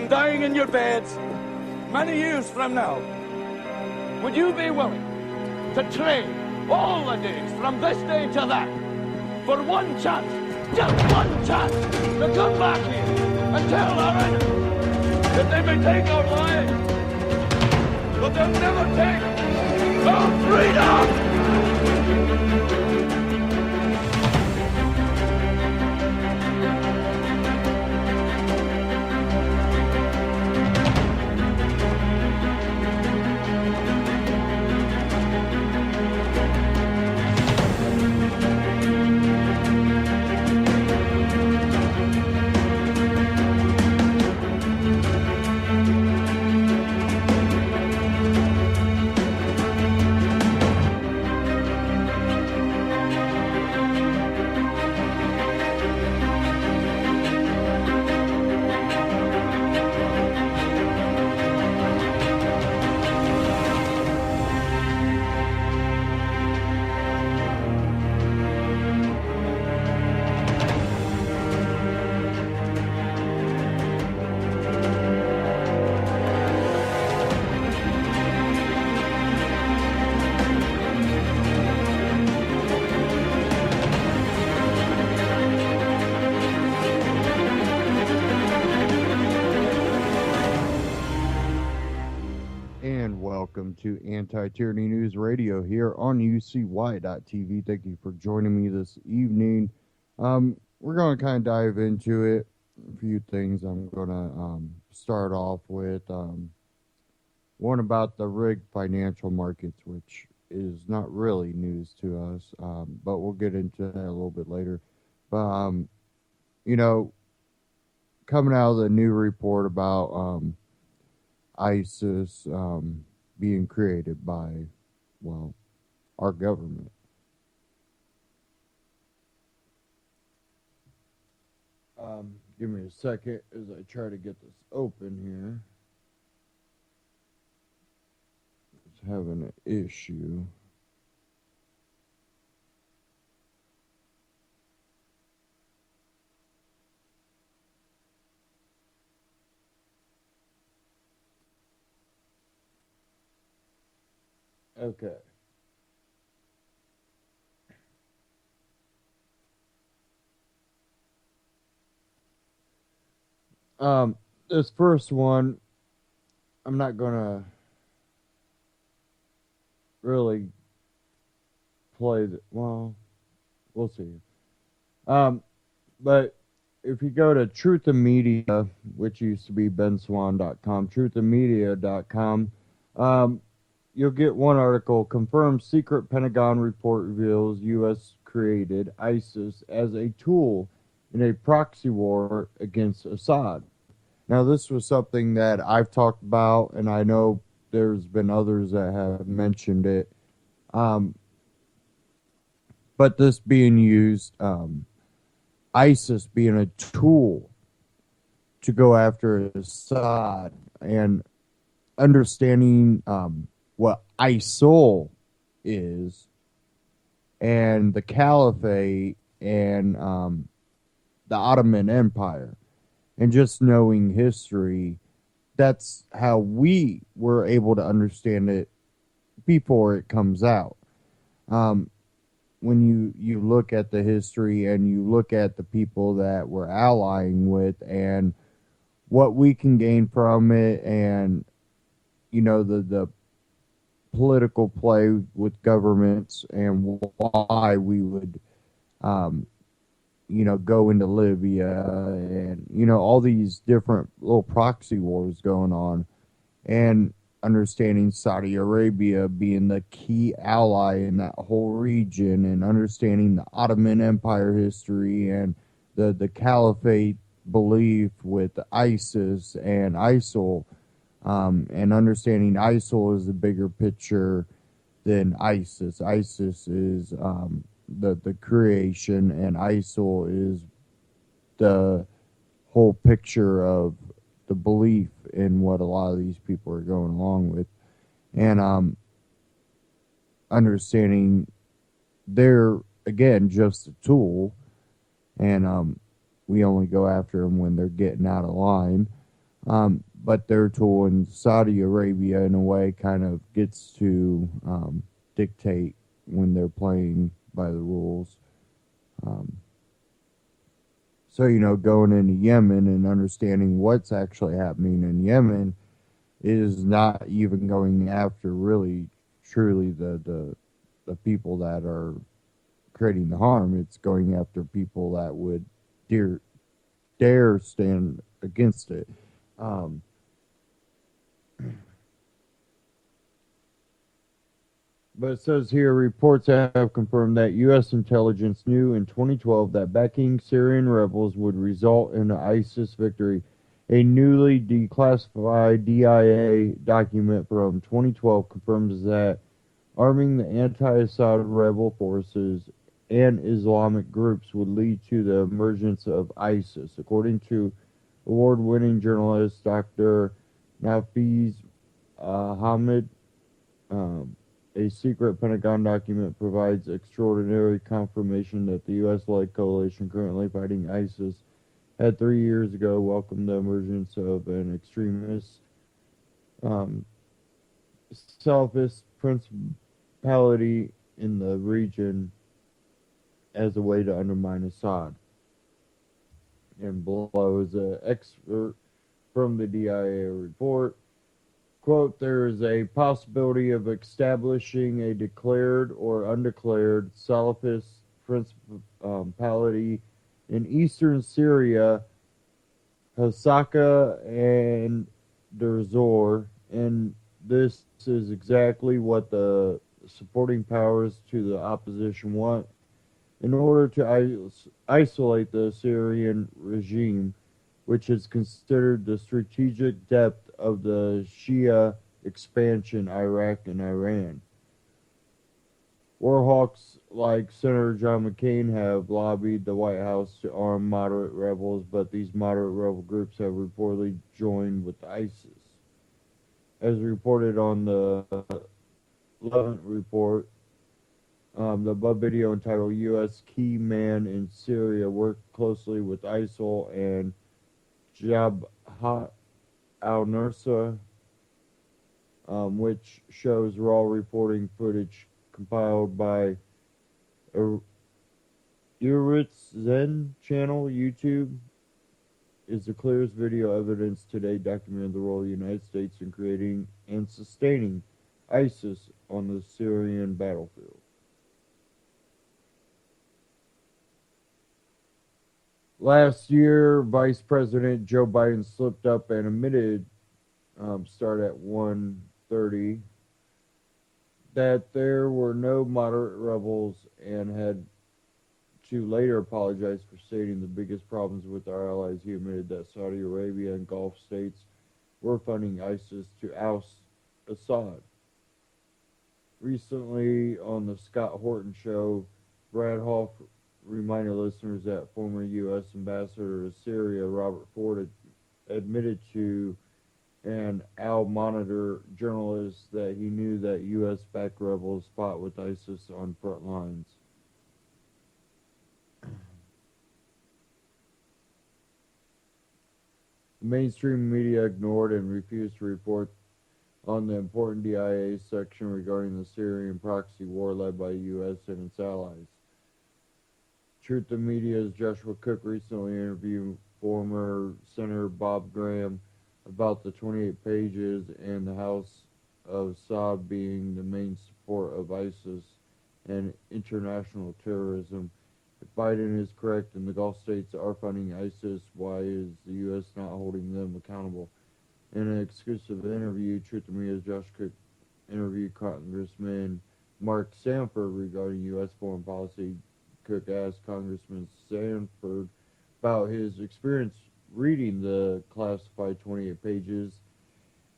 and dying in your beds many years from now, would you be willing to trade all the days from this day to that for one chance, just one chance, to come back here and tell our enemies that they may take our lives, but they'll never take our freedom? Welcome to Anti-Tyranny News Radio here on UCY.tv. Thank you for joining me this evening. We're going to kind of dive into it. A few things I'm going to start off with. One about the rigged financial markets, which is not really news to us, but we'll get into that a little bit later. But, coming out of the new report about ISIS being created by, our government. Give me a second as I try to get this open here. It's having an issue. Okay. This first one, I'm not gonna really play we'll see. But if you go to Truth and Media, which used to be benswan.com, truthandmedia.com, you'll get one article, confirms secret Pentagon report reveals U.S. created ISIS as a tool in a proxy war against Assad. Now, this was something that I've talked about, and I know there's been others that have mentioned it. But this being used, ISIS being a tool to go after Assad, and understanding what ISIL is, and the Caliphate, and the Ottoman Empire, and just knowing history, that's how we were able to understand it before it comes out. When you look at the history and you look at the people that we're allying with and what we can gain from it, and the political play with governments, and why we would go into Libya, and all these different little proxy wars going on, and understanding Saudi Arabia being the key ally in that whole region, and understanding the Ottoman Empire history and the Caliphate belief with ISIS and ISIL, and understanding ISIL is a bigger picture than ISIS. ISIS is the creation, and ISIL is the whole picture of the belief in what a lot of these people are going along with, and understanding they're, again, just a tool, and we only go after them when they're getting out of line. But their tool in Saudi Arabia, in a way, kind of gets to dictate when they're playing by the rules. Um, so, going into Yemen and understanding what's actually happening in Yemen is not even going after really, truly the people that are creating the harm. It's going after people that would dare stand against it. Um, But it says here reports have confirmed that U.S. intelligence knew in 2012 that backing Syrian rebels would result in an ISIS victory. A newly declassified DIA document from 2012 confirms that arming the anti-Assad rebel forces and Islamic groups would lead to the emergence of ISIS, according to award-winning journalist Dr. Nafiz Hamid. Um, a secret Pentagon document provides extraordinary confirmation that the U.S.-led coalition currently fighting ISIS had 3 years ago welcomed the emergence of an extremist um, Salafist principality in the region as a way to undermine Assad. And below is an excerpt from the DIA report. Quote, there is a possibility of establishing a declared or undeclared Salafist principality in eastern Syria, Hasaka, and Derzor, and this is exactly what the supporting powers to the opposition want in order to isolate the Syrian regime, which is considered the strategic depth of the Shia expansion Iraq and Iran. Warhawks like Senator John McCain have lobbied the White House to arm moderate rebels, but these moderate rebel groups have reportedly joined with ISIS. As reported on the Levant report, the above video entitled U.S. Key Man in Syria worked closely with ISIL and Jabhat al-Nusra, which shows raw reporting footage compiled by Urit's Zen channel, YouTube, is the clearest video evidence today documenting the role of the United States in creating and sustaining ISIS on the Syrian battlefield. Last year, Vice President Joe Biden slipped up and admitted, start at 1:30, that there were no moderate rebels and had to later apologize for stating the biggest problems with our allies. He admitted that Saudi Arabia and Gulf states were funding ISIS to oust Assad. Recently, on the Scott Horton show, Brad Hoff reminded listeners that former U.S. Ambassador to Syria, Robert Ford, admitted to an Al Monitor journalist that he knew that U.S.-backed rebels fought with ISIS on front lines. The mainstream media ignored and refused to report on the important DIA section regarding the Syrian proxy war led by the U.S. and its allies. Truth in Media's Joshua Cook recently interviewed former Senator Bob Graham about the 28 pages and the House of Saud being the main support of ISIS and international terrorism. If Biden is correct and the Gulf states are funding ISIS, why is the U.S. not holding them accountable? In an exclusive interview, Truth in Media's Josh Cook interviewed Congressman Mark Sanford regarding U.S. foreign policy. Cook asked Congressman Sanford about his experience reading the classified 28 pages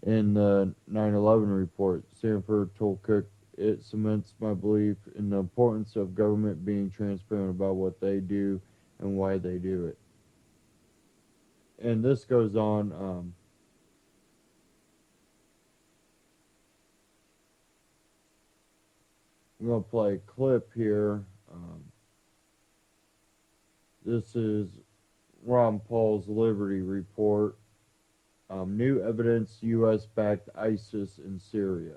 in the 9/11 report. Sanford told Cook, it cements my belief in the importance of government being transparent about what they do and why they do it. And this goes on. I'm going to play a clip here. This is Ron Paul's Liberty Report new evidence U.S.-backed ISIS in Syria.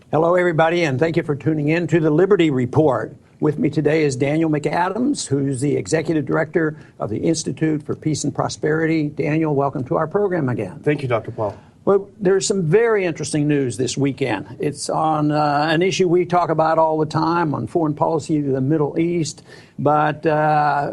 Hello, everybody, and thank you for tuning in to the Liberty Report. With me today is Daniel McAdams, who's the Executive Director of the Institute for Peace and Prosperity. Daniel, welcome to our program again. Thank you, Dr. Paul. Well, there's some very interesting news this weekend. It's on an issue we talk about all the time on foreign policy to the Middle East. But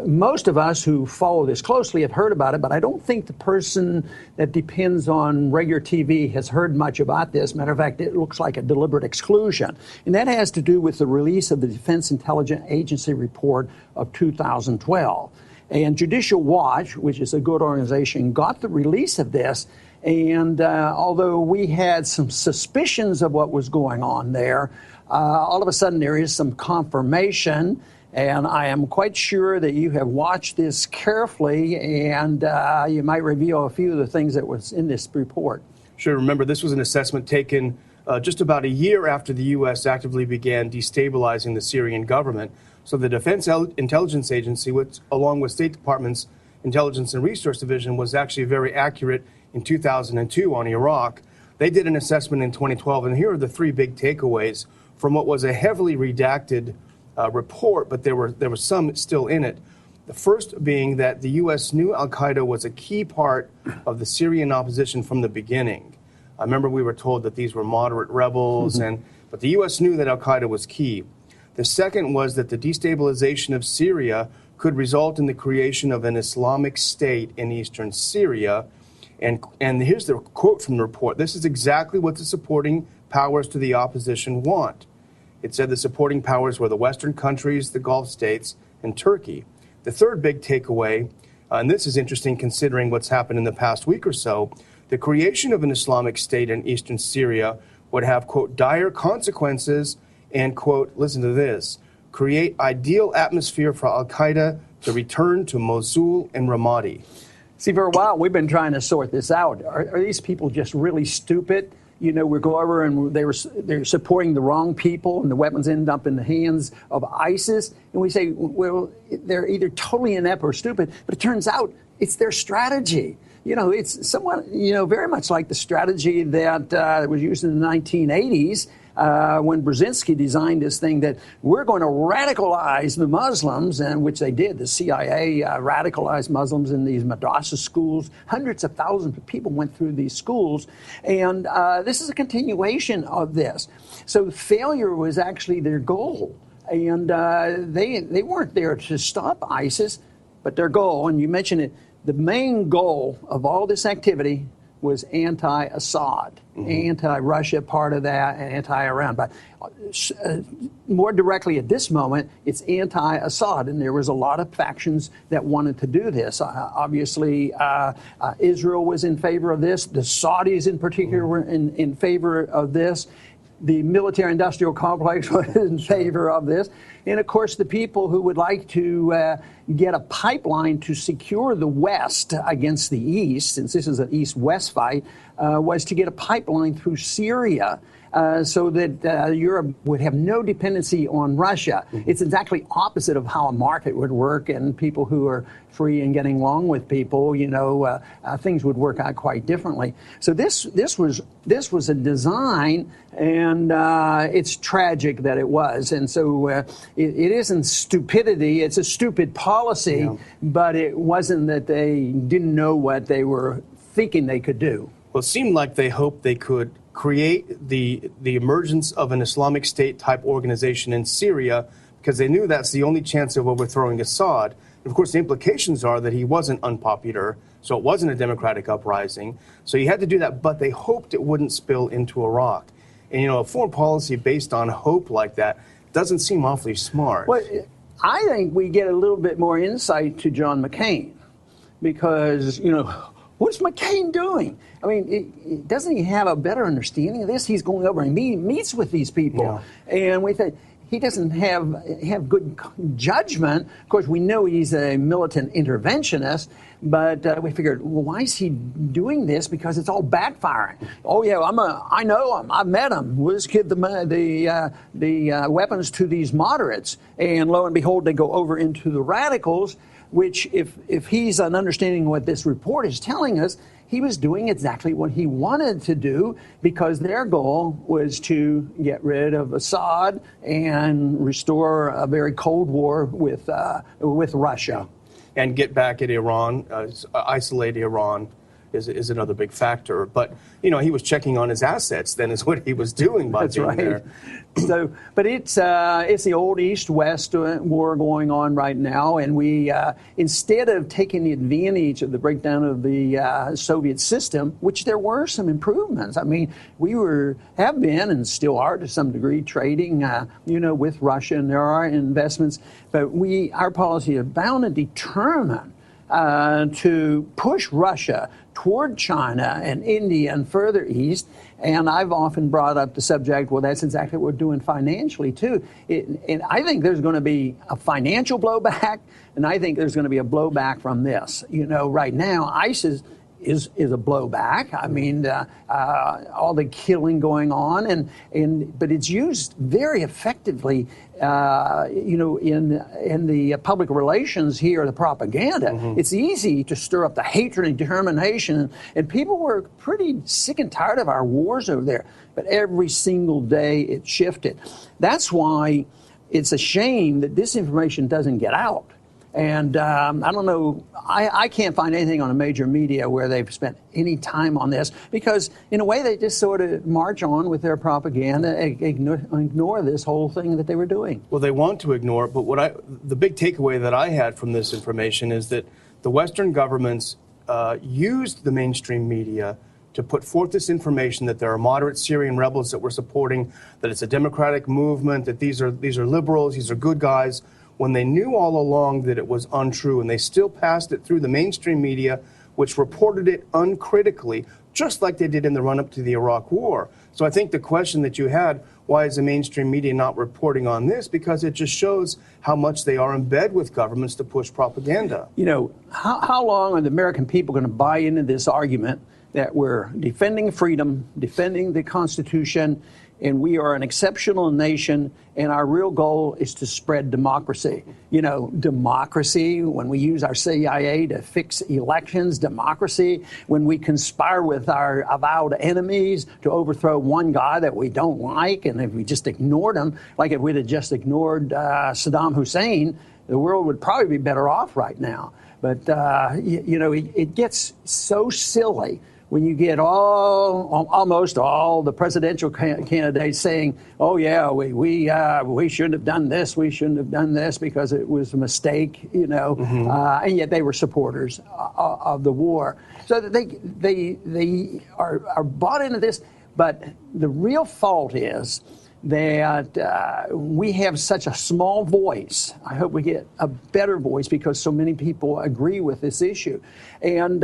most of us who follow this closely have heard about it, but I don't think the person that depends on regular TV has heard much about this. Matter of fact, it looks like a deliberate exclusion. And that has to do with the release of the Defense Intelligence Agency report of 2012. And Judicial Watch, which is a good organization, got the release of this. And although we had some suspicions of what was going on there, all of a sudden there is some confirmation. And I am quite sure that you have watched this carefully, and you might reveal a few of the things that was in this report. Sure. Remember, this was an assessment taken just about a year after the U.S. actively began destabilizing the Syrian government. So the Defense Intelligence Agency, which, along with State Department's Intelligence and Resource Division, was actually very accurate in 2002 on Iraq. They did an assessment in 2012, and here are the three big takeaways from what was a heavily redacted report, but there was some still in it. The first being that the U.S. knew al-Qaeda was a key part of the Syrian opposition from the beginning. I remember we were told that these were moderate rebels, but the U.S. knew that al-Qaeda was key. The second was that the destabilization of Syria could result in the creation of an Islamic State in eastern Syria. And here's the quote from the report. This is exactly what the supporting powers to the opposition want. It said the supporting powers were the Western countries, the Gulf states, and Turkey. The third big takeaway, and this is interesting considering what's happened in the past week or so, the creation of an Islamic State in eastern Syria would have, quote, dire consequences and, quote, listen to this, create ideal atmosphere for al-Qaeda to return to Mosul and Ramadi. See, for a while, we've been trying to sort this out. Are these people just really stupid? You know, we go over and they're supporting the wrong people, and the weapons end up in the hands of ISIS. And we say, well, they're either totally inept or stupid. But it turns out it's their strategy. You know, it's somewhat, very much like the strategy that was used in the 1980s. When Brzezinski designed this thing that we're going to radicalize the Muslims, and which they did. The CIA radicalized Muslims in these madrasa schools. Hundreds of thousands of people went through these schools. And this is a continuation of this. So failure was actually their goal. And they weren't there to stop ISIS, but their goal, and you mentioned it, the main goal of all this activity was anti-Assad, anti-Russia part of that, and anti-Iran. But more directly at this moment, it's anti-Assad, and there was a lot of factions that wanted to do this. Obviously, Israel was in favor of this. The Saudis in particular were in favor of this. The military-industrial complex was in favor of this. And, of course, the people who would like to get a pipeline to secure the West against the East, since this is an East-West fight, was to get a pipeline through Syria so that Europe would have no dependency on Russia. It's exactly opposite of how a market would work, and people who are free and getting along with people, things would work out quite differently. So this was a design, and it's tragic that it was. And so it isn't stupidity; it's a stupid policy. But it wasn't that they didn't know what they were thinking they could do. Well, it seemed like they hoped they could create the emergence of an Islamic State type organization in Syria because they knew that's the only chance of overthrowing Assad. And of course, the implications are that he wasn't unpopular, so it wasn't a democratic uprising. So you had to do that, but they hoped it wouldn't spill into Iraq. And, a foreign policy based on hope like that doesn't seem awfully smart. Well, I think we get a little bit more insight to John McCain because, what's McCain doing? I mean, doesn't he have a better understanding of this? He's going over and meets with these people. And we think he doesn't have good judgment. Of course, we know he's a militant interventionist, but we figured, well, why is he doing this? Because it's all backfiring. Oh yeah, I know him. I've met him. We'll just give the weapons to these moderates, and lo and behold, they go over into the radicals. Which, if he's an understanding what this report is telling us, he was doing exactly what he wanted to do, because their goal was to get rid of Assad and restore a very cold war with Russia. And get back at Iran, isolate Iran is another big factor. But, he was checking on his assets then is what he was doing by That's being right. there. So, but it's the old East-West war going on right now, and we instead of taking the advantage of the breakdown of the Soviet system, which there were some improvements. I mean, we have been and still are to some degree trading, with Russia, and there are investments, but our policy is bound and determined to push Russia toward China and India and further east. And I've often brought up the subject, well, that's exactly what we're doing financially, too. And I think there's going to be a financial blowback, and I think there's going to be a blowback from this. Right now, ISIS is a blowback. I mean, all the killing going on, but it's used very effectively, in the public relations here, the propaganda. Mm-hmm. It's easy to stir up the hatred and determination, and people were pretty sick and tired of our wars over there. But every single day it shifted. That's why it's a shame that this information doesn't get out. And I don't know, I can't find anything on a major media where they've spent any time on this, because in a way they just sort of march on with their propaganda, ignore this whole thing that they were doing. Well, they want to ignore it, but the big takeaway that I had from this information is that the Western governments used the mainstream media to put forth this information that there are moderate Syrian rebels that we're supporting, that it's a democratic movement, that these are liberals, these are good guys, when they knew all along that it was untrue, and they still passed it through the mainstream media, which reported it uncritically, just like they did in the run-up to the Iraq War. So I think the question that you had, why is the mainstream media not reporting on this? Because it just shows how much they are in bed with governments to push propaganda. How long are the American people going to buy into this argument that we're defending freedom, defending the Constitution, and we are an exceptional nation, and our real goal is to spread democracy. Democracy when we use our CIA to fix elections, democracy when we conspire with our avowed enemies to overthrow one guy that we don't like, and if we just ignored him, like if we'd have just ignored Saddam Hussein, the world would probably be better off right now. But, it gets so silly when you get almost all the presidential candidates saying, "Oh yeah, we shouldn't have done this, we shouldn't have done this because it was a mistake," mm-hmm. And yet they were supporters of the war. So they are bought into this, but the real fault is that we have such a small voice. I hope we get a better voice because so many people agree with this issue. And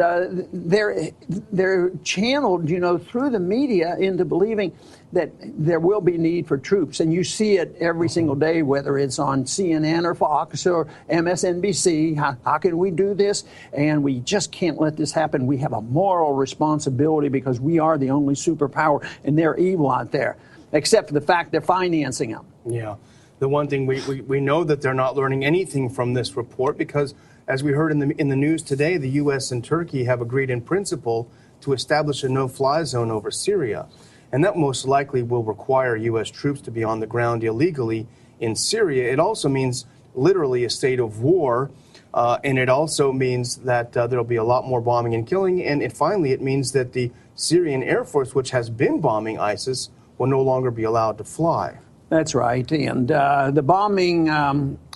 they're channeled, through the media into believing that there will be need for troops. And you see it every single day, whether it's on CNN or Fox or MSNBC. How can we do this? And we just can't let this happen. We have a moral responsibility because we are the only superpower and they're evil out there. Except for the fact they're financing them. Yeah. The one thing we know that they're not learning anything from this report because, as we heard in the news today, the U.S. and Turkey have agreed in principle to establish a no-fly zone over Syria. And that most likely will require U.S. troops to be on the ground illegally in Syria. It also means literally a state of war. And it also means that there'll be a lot more bombing and killing. And finally, it means that the Syrian Air Force, which has been bombing ISIS, will no longer be allowed to fly. That's right. And the bombing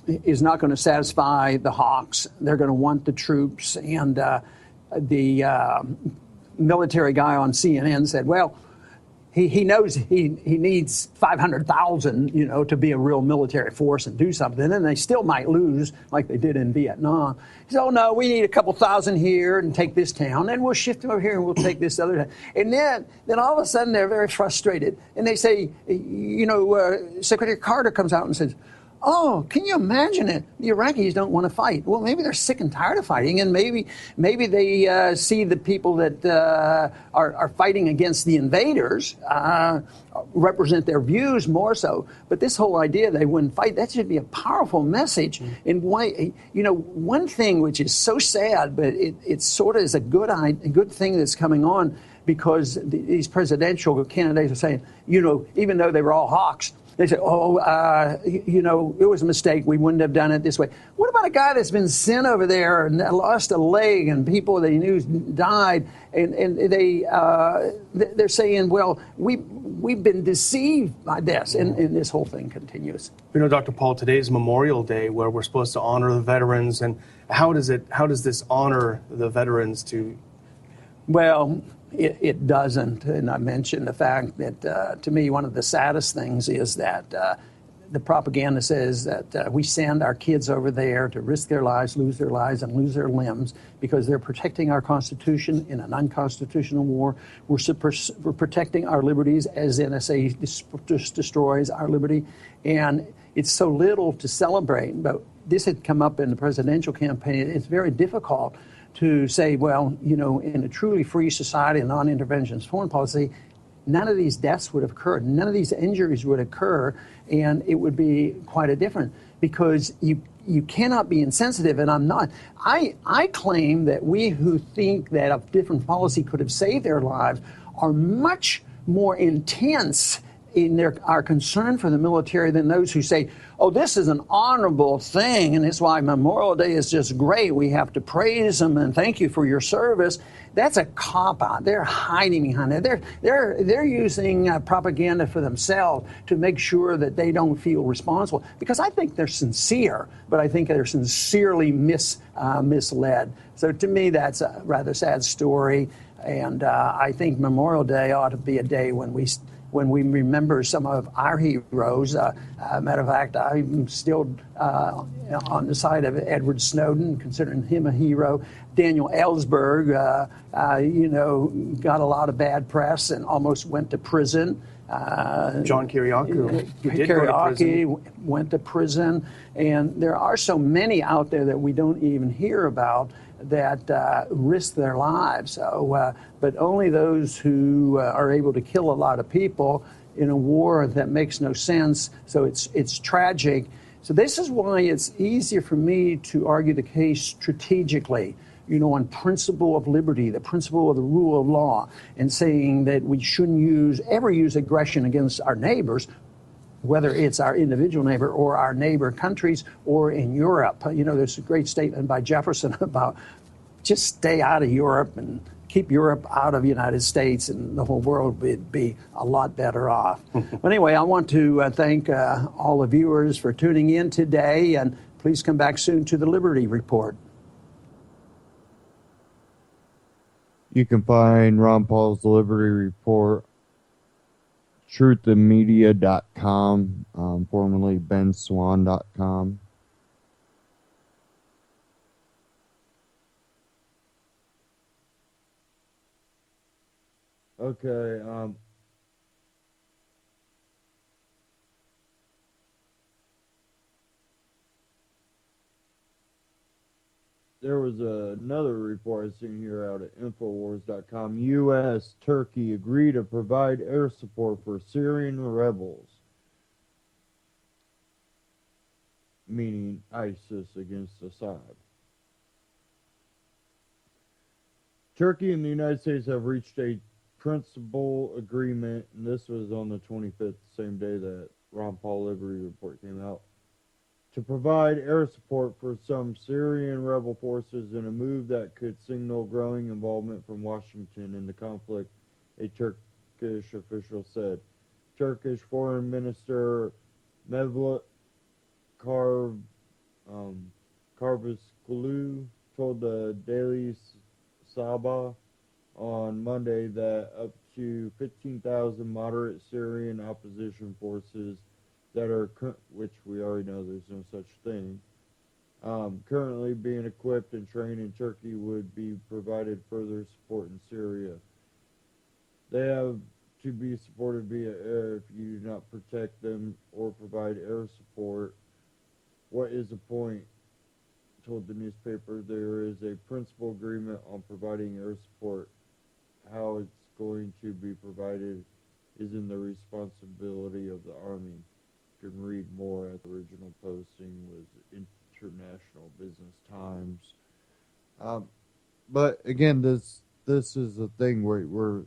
is not going to satisfy the hawks. They're going to want the troops. And the military guy on CNN said, well, he knows he needs 500,000, to be a real military force and do something, and they still might lose like they did in Vietnam. He said, oh, no, we need a couple thousand here and take this town, and we'll shift them over here and we'll take this other town. And then all of a sudden they're very frustrated, and they say, Secretary Carter comes out and says, oh, can you imagine it? The Iraqis don't want to fight. Well, maybe they're sick and tired of fighting, and maybe they see the people that are fighting against the invaders represent their views more so. But this whole idea they wouldn't fight, that should be a powerful message. And why, one thing which is so sad, but it sort of is a good thing that's coming on, because these presidential candidates are saying, even though they were all hawks, they say, it was a mistake. We wouldn't have done it this way. What about a guy that's been sent over there and lost a leg and people that he knew died, and they're saying, well, we've been deceived by this, and this whole thing continues. Dr. Paul, today's Memorial Day, where we're supposed to honor the veterans, and how does this honor the veterans to? Well, it doesn't, and I mentioned the fact that, to me, one of the saddest things is that the propaganda says that we send our kids over there to risk their lives, and lose their limbs because they're protecting our Constitution in an unconstitutional war. We're protecting our liberties as NSA destroys our liberty, and it's so little to celebrate. But this had come up in the presidential campaign. It's very difficult to say, well, in a truly free society and non-interventionist foreign policy, none of these deaths would have occurred, none of these injuries would occur, and it would be quite a different, because you cannot be insensitive, and I'm not. I claim that we who think that a different policy could have saved their lives are much more intense in our concern for the military than those who say, oh, this is an honorable thing, and it's why Memorial Day is just great. We have to praise them and thank you for your service. That's a cop-out. They're hiding behind it. They're using propaganda for themselves to make sure that they don't feel responsible. Because I think they're sincere, but I think they're sincerely misled. So to me, that's a rather sad story. And I think Memorial Day ought to be a day when we remember some of our heroes. Matter of fact, I'm still on the side of Edward Snowden, considering him a hero. Daniel Ellsberg, got a lot of bad press and almost went to prison. John Kiriakou, who did go to prison. Went to prison. And there are so many out there that we don't even hear about that risk their lives. So, but only those who are able to kill a lot of people in a war that makes no sense. So it's tragic. So this is why it's easier for me to argue the case strategically, on principle of liberty, the principle of the rule of law, and saying that we shouldn't ever use aggression against our neighbors, whether it's our individual neighbor or our neighbor countries or in Europe. There's a great statement by Jefferson about just stay out of Europe and keep Europe out of the United States, and the whole world would be a lot better off. But anyway, I want to thank all the viewers for tuning in today, and please come back soon to the Liberty Report. You can find Ron Paul's Liberty Report, truthandmedia.com, formerly benswan.com. Okay, there was another report I've seen here out at Infowars.com. U.S. Turkey agreed to provide air support for Syrian rebels, meaning ISIS against Assad. Turkey and the United States have reached a principal agreement, and this was on the 25th, the same day that Ron Paul Liberty Report came out, to provide air support for some Syrian rebel forces in a move that could signal growing involvement from Washington in the conflict, a Turkish official said. Turkish Foreign Minister Mevlut Cavusoglu told the Daily Sabah on Monday that to 15,000 moderate Syrian opposition forces that are, which we already know there's no such thing, currently being equipped and trained in Turkey would be provided further support in Syria. They have to be supported via air if you do not protect them or provide air support. What is the point? Told the newspaper there is a principal agreement on providing air support. How it's going to be provided is in the responsibility of the Army. You can read more at the original posting was International Business Times. But again, this is the thing where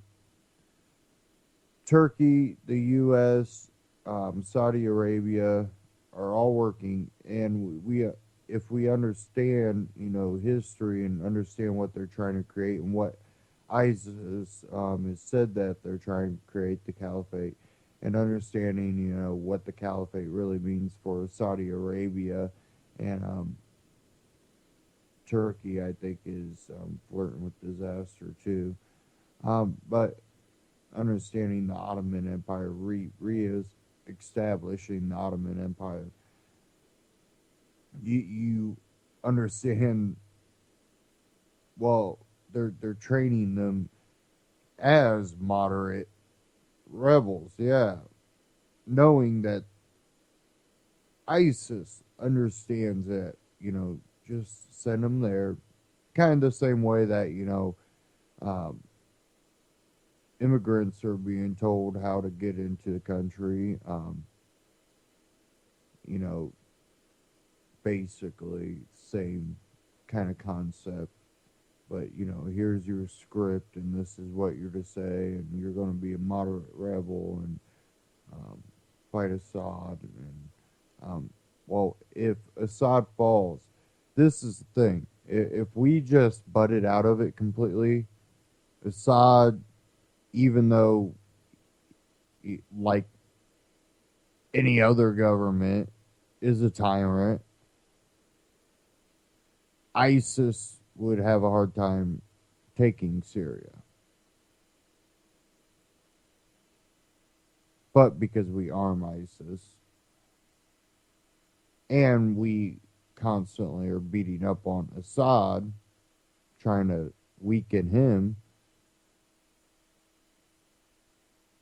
Turkey, the U.S., Saudi Arabia are all working, and we if we understand, history and understand what they're trying to create and what ISIS has said that they're trying to create the caliphate, and understanding, what the caliphate really means for Saudi Arabia and Turkey, I think is flirting with disaster too. But understanding the Ottoman Empire, re-establishing the Ottoman Empire, you understand. Well, they're training them as moderate rebels, yeah, knowing that ISIS understands that, just send them there, kind of the same way that immigrants are being told how to get into the country. Basically same kind of concept, but here's your script and this is what you're to say, and you're going to be a moderate rebel and fight Assad. And well, if Assad falls, this is the thing: if we just butted out of it completely, Assad, even though like any other government, is a tyrant, ISIS would have a hard time taking Syria. But because we arm ISIS and we constantly are beating up on Assad, trying to weaken him,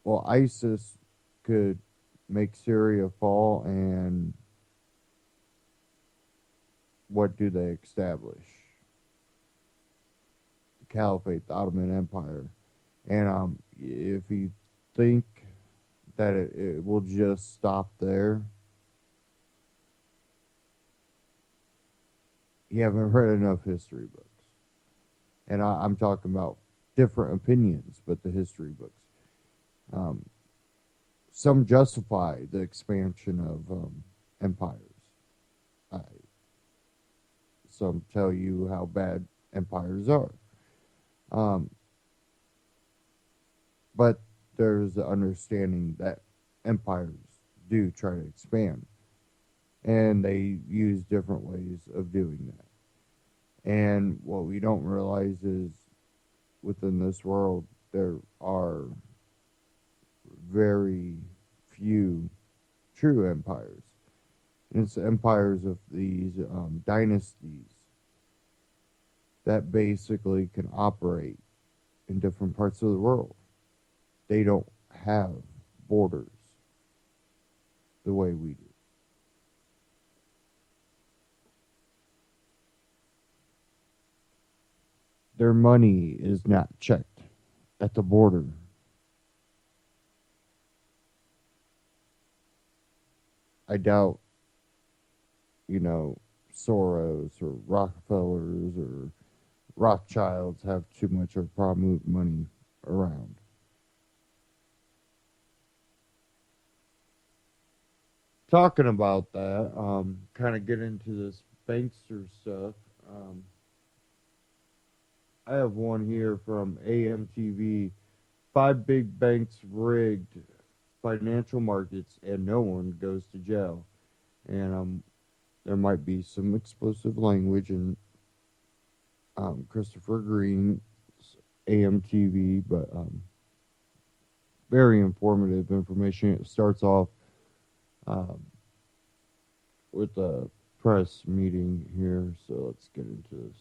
well, ISIS could make Syria fall, and what do they establish? The Caliphate, the Ottoman Empire. And if you think that it will just stop there, you haven't read enough history books. And I'm talking about different opinions, but the history books. Some justify the expansion of empires. Some tell you how bad empires are. But there's the understanding that empires do try to expand. And they use different ways of doing that. And what we don't realize is within this world, there are very few true empires. And it's empires of these dynasties that basically can operate in different parts of the world. They don't have borders the way we do. Their money is not checked at the border. I doubt, Soros or Rockefellers or Rothschilds have too much of a problem with money around. Talking about that, kind of get into this bankster stuff. I have one here from AMTV. 5 big banks rigged financial markets and no one goes to jail. And there might be some explosive language in Christopher Green's AMTV, but very informative information. It starts off with a press meeting here, so let's get into this.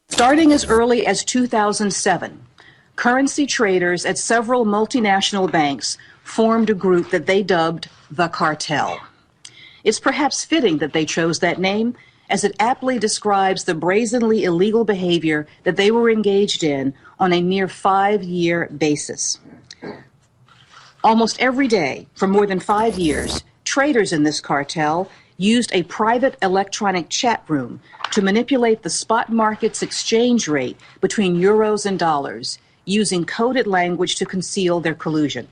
Starting as early as 2007, currency traders at several multinational banks formed a group that they dubbed the cartel. It's perhaps fitting that they chose that name, as it aptly describes the brazenly illegal behavior that they were engaged in on a near 5-year basis. Almost every day, for more than 5 years, traders in this cartel used a private electronic chat room to manipulate the spot market's exchange rate between euros and dollars, using coded language to conceal their collusion.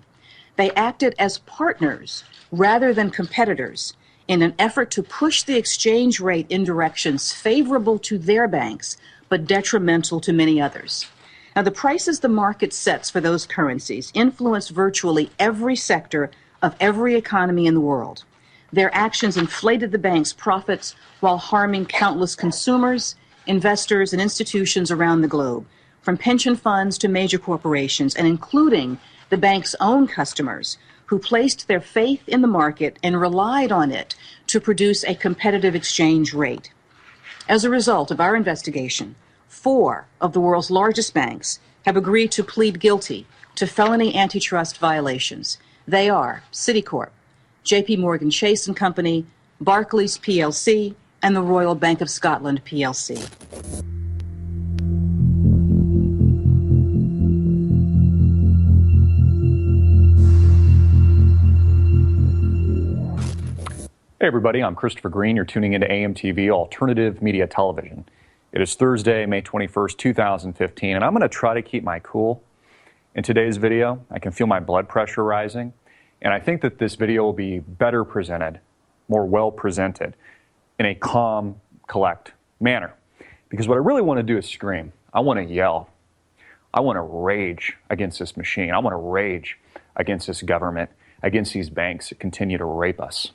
They acted as partners rather than competitors in an effort to push the exchange rate in directions favorable to their banks, but detrimental to many others. Now, the prices the market sets for those currencies influence virtually every sector of every economy in the world. Their actions inflated the bank's profits while harming countless consumers, investors, and institutions around the globe, from pension funds to major corporations, and including the bank's own customers, who placed their faith in the market and relied on it to produce a competitive exchange rate. As a result of our investigation, 4 of the world's largest banks have agreed to plead guilty to felony antitrust violations. They are Citicorp, JP Morgan Chase and Company, Barclays plc, and the Royal Bank of Scotland plc. Hey everybody, I'm Christopher Green. You're tuning into AMTV Alternative Media Television. It is Thursday, May 21st, 2015, and I'm going to try to keep my cool. In today's video, I can feel my blood pressure rising, and I think that this video will be better presented, more well presented, in a calm, collect manner. Because what I really want to do is scream. I want to yell. I want to rage against this machine. I want to rage against this government, against these banks that continue to rape us.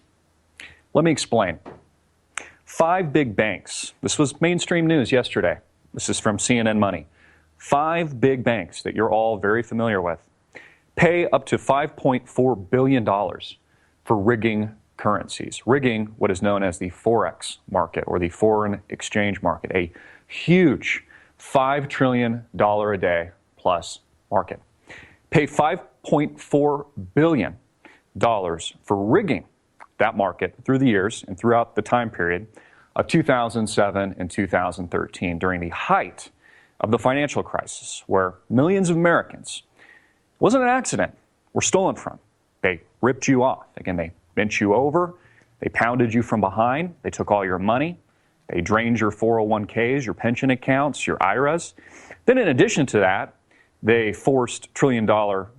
Let me explain. 5 big banks. This was mainstream news yesterday. This is from CNN Money. 5 big banks that you're all very familiar with pay up to $5.4 billion for rigging currencies. Rigging what is known as the Forex market or the foreign exchange market, a huge $5 trillion a day plus market. Pay $5.4 billion for rigging that market through the years and throughout the time period of 2007 and 2013 during the height of the financial crisis, where millions of Americans, it wasn't an accident, were stolen from. They ripped you off. Again, they bent you over, they pounded you from behind, they took all your money, they drained your 401ks, your pension accounts, your IRAs. Then in addition to that, they forced trillion-dollar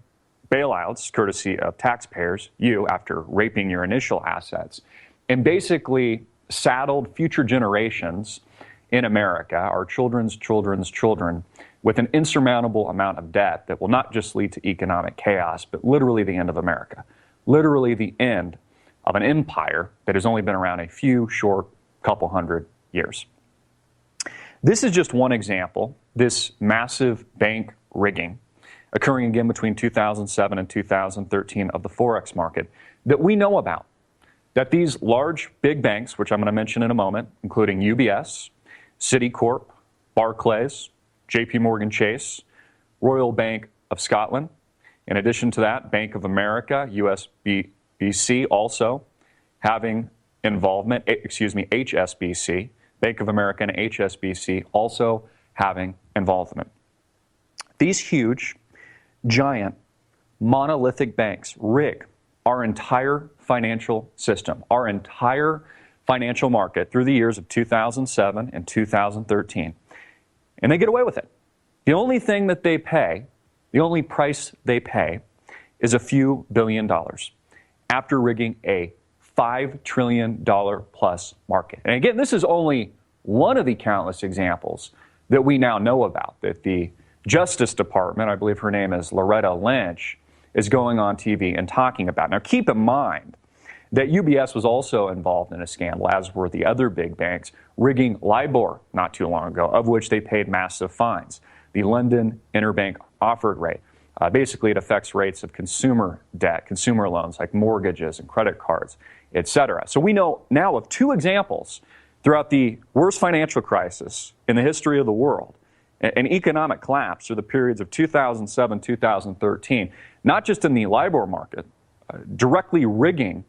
bailouts, courtesy of taxpayers, you, after raping your initial assets, and basically saddled future generations in America, our children's children's children, with an insurmountable amount of debt that will not just lead to economic chaos, but literally the end of America, literally the end of an empire that has only been around a few short couple hundred years. This is just one example, this massive bank rigging occurring again between 2007 and 2013 of the Forex market that we know about. That these large, big banks, which I'm going to mention in a moment, including UBS, Citicorp, Barclays, JP Morgan Chase, Royal Bank of Scotland, in addition to that, Bank of America, USBC also having involvement, HSBC, Bank of America and HSBC also having involvement. These huge, giant, monolithic banks rig our entire financial system, our entire financial market through the years of 2007 and 2013. And they get away with it. The only thing that they pay, the only price they pay, is a few billion dollars after rigging a $5 trillion plus market. And again, this is only one of the countless examples that we now know about, that the Justice Department, I believe her name is Loretta Lynch, is going on TV and talking about. Now, keep in mind that UBS was also involved in a scandal, as were the other big banks, rigging LIBOR not too long ago, of which they paid massive fines. the London Interbank Offered Rate. Basically, it affects rates of consumer debt, consumer loans like mortgages and credit cards, etc. So we know now of two examples throughout the worst financial crisis in the history of the world, an economic collapse through the periods of 2007, 2013, not just in the LIBOR market, directly rigging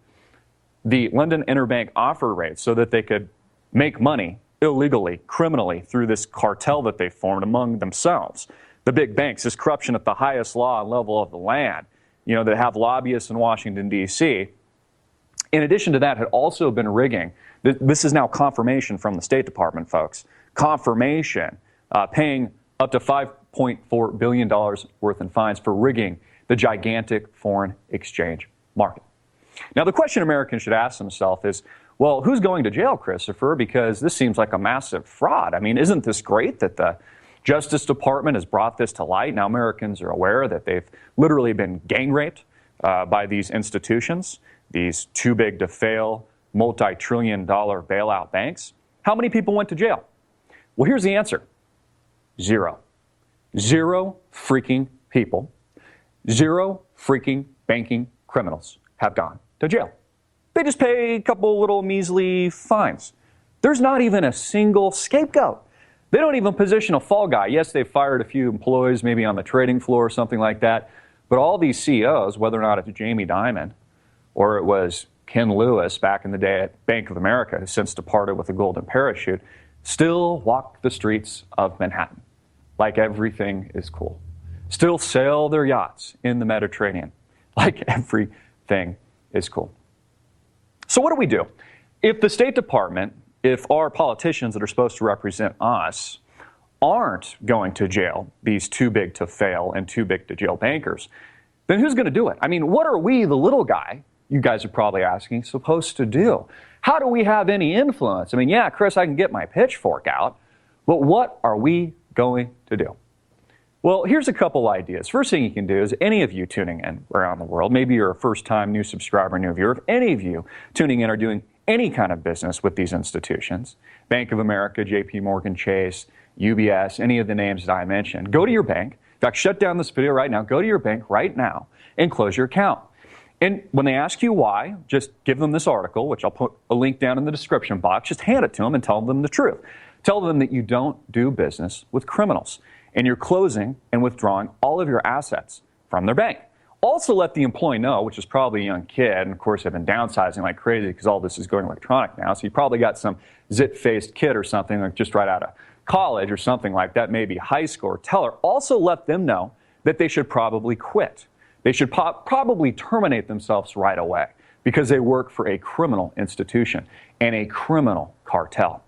the London Interbank Offer Rate so that they could make money illegally, criminally, through this cartel that they formed among themselves. The big banks, this corruption at the highest law and level of the land, that have lobbyists in Washington, D.C. In addition to that, had also been rigging. This is now confirmation from the State Department, folks. Confirmation, paying up to $5.4 billion worth in fines for rigging the gigantic foreign exchange market. Now, the question Americans should ask themselves is, well, who's going to jail, Christopher? Because this seems like a massive fraud. I mean, isn't this great that the Justice Department has brought this to light? Now Americans are aware that they've literally been gang raped by these institutions, these too big to fail, multi-trillion-dollar bailout banks. How many people went to jail? Well, here's the answer. Zero. Zero freaking people. Zero freaking banking criminals have gone to jail. They just pay a couple little measly fines. There's not even a single scapegoat. They don't even position a fall guy. Yes, they've fired a few employees, maybe on the trading floor or something like that. But all these CEOs, whether or not it's Jamie Dimon or it was Ken Lewis back in the day at Bank of America, who since departed with a golden parachute, still walk the streets of Manhattan like everything is cool. Still sail their yachts in the Mediterranean like everything is cool. So what do? If the State Department, if our politicians that are supposed to represent us aren't going to jail these too big to fail and too big to jail bankers, then who's going to do it? I mean, what are we, the little guy, you guys are probably asking, supposed to do? How do we have any influence? I mean, yeah, Chris, I can get my pitchfork out, but what are we going to do? Well, here's a couple ideas. First thing you can do is any of you tuning in around the world, maybe you're a first-time new subscriber, new viewer, if any of you tuning in are doing any kind of business with these institutions, Bank of America, JP Morgan Chase, UBS, any of the names that I mentioned, go to your bank. In fact, shut down this video right now. Go to your bank right now and close your account. And when they ask you why, just give them this article, which I'll put a link down in the description box. Just hand it to them and tell them the truth. Tell them that you don't do business with criminals and you're closing and withdrawing all of your assets from their bank. Also let the employee know, which is probably a young kid, and of course they've been downsizing like crazy because all this is going electronic now, so you probably got some zit-faced kid or something like just right out of college or something like that, maybe high school, or tell her. Also let them know that they should probably quit. They should probably terminate themselves right away because they work for a criminal institution and a criminal cartel.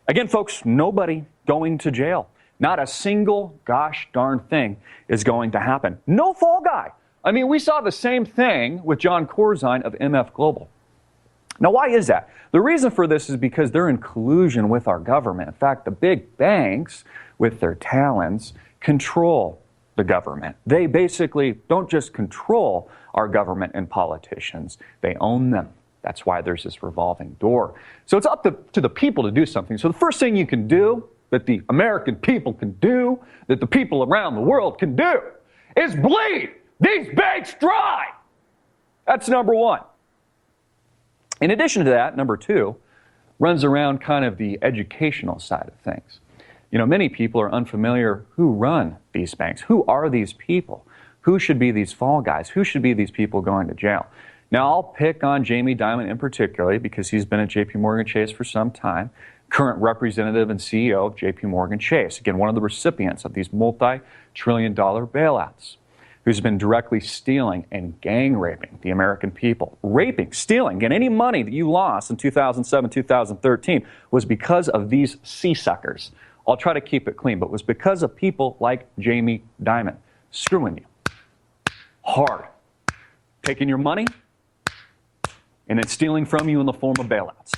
Again, folks, nobody going to jail. Not a single gosh darn thing is going to happen. No fall guy. I mean, we saw the same thing with John Corzine of MF Global. Now, why is that? The reason for this is because they're in collusion with our government. In fact, the big banks, with their talents, control the government. They basically don't just control our government and politicians, they own them. That's why there's this revolving door. So it's up to the people to do something. So the first thing you can do, that the American people can do, that the people around the world can do, is bleed these banks dry. That's number one. In addition to that, number two runs around kind of the educational side of things. You know, many people are unfamiliar who run these banks. Who are these people? Who should be these fall guys? Who should be these people going to jail? Now, I'll pick on Jamie Dimon in particular because he's been at JP Morgan Chase for some time, current representative and CEO of JP Morgan Chase. Again, one of the recipients of these multi-trillion-dollar bailouts, who's been directly stealing and gang raping the American people. Raping, stealing, and any money that you lost in 2007, 2013 was because of these sea suckers. I'll try to keep it clean, but it was because of people like Jamie Dimon screwing you hard, taking your money and then stealing from you in the form of bailouts.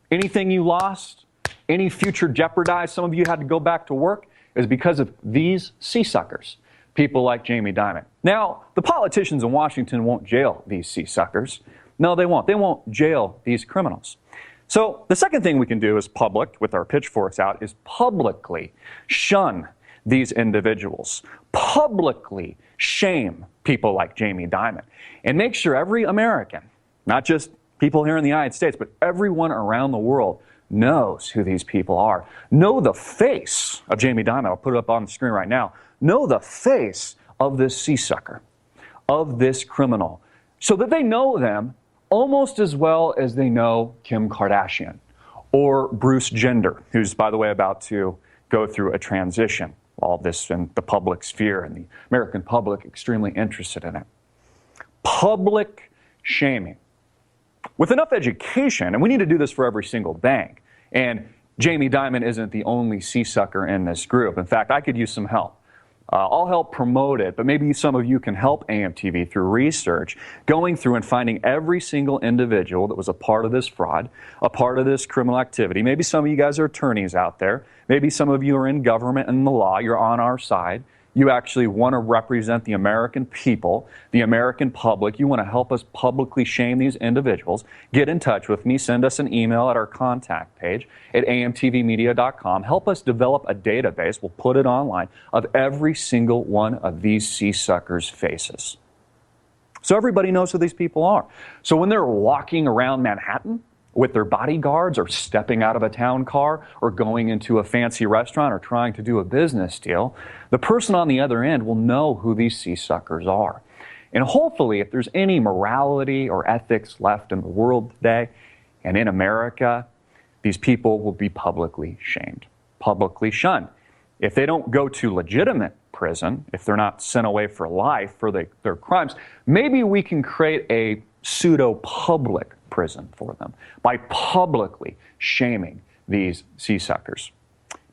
Anything you lost, any future jeopardized, some of you had to go back to work, is because of these sea suckers. People like Jamie Dimon. Now, the politicians in Washington won't jail these sea suckers. No, they won't. They won't jail these criminals. So the second thing we can do as public, with our pitchforks out, is publicly shun these individuals, publicly shame people like Jamie Dimon, and make sure every American, not just people here in the United States, but everyone around the world knows who these people are. Know the face of Jamie Dimon. I'll put it up on the screen right now. Know the face of this sea sucker, of this criminal, so that they know them almost as well as they know Kim Kardashian or Bruce Jenner, who's, by the way, about to go through a transition. All this in the public sphere and the American public extremely interested in it. Public shaming. With enough education, and we need to do this for every single bank, and Jamie Dimon isn't the only sea sucker in this group. In fact, I could use some help. I'll help promote it, but maybe some of you can help AMTV through research, going through and finding every single individual that was a part of this fraud, a part of this criminal activity. Maybe some of you guys are attorneys out there. Maybe some of you are in government and the law. You're on our side. You actually want to represent the American people, the American public. You want to help us publicly shame these individuals. Get in touch with me. Send us an email at our contact page at amtvmedia.com. Help us develop a database. We'll put it online of every single one of these sea suckers' faces. So everybody knows who these people are. So when they're walking around Manhattan with their bodyguards or stepping out of a town car or going into a fancy restaurant or trying to do a business deal, the person on the other end will know who these sea suckers are. And hopefully, if there's any morality or ethics left in the world today and in America, these people will be publicly shamed, publicly shunned. If they don't go to legitimate prison, if they're not sent away for life for their crimes, maybe we can create a pseudo-public prison for them by publicly shaming these sea suckers.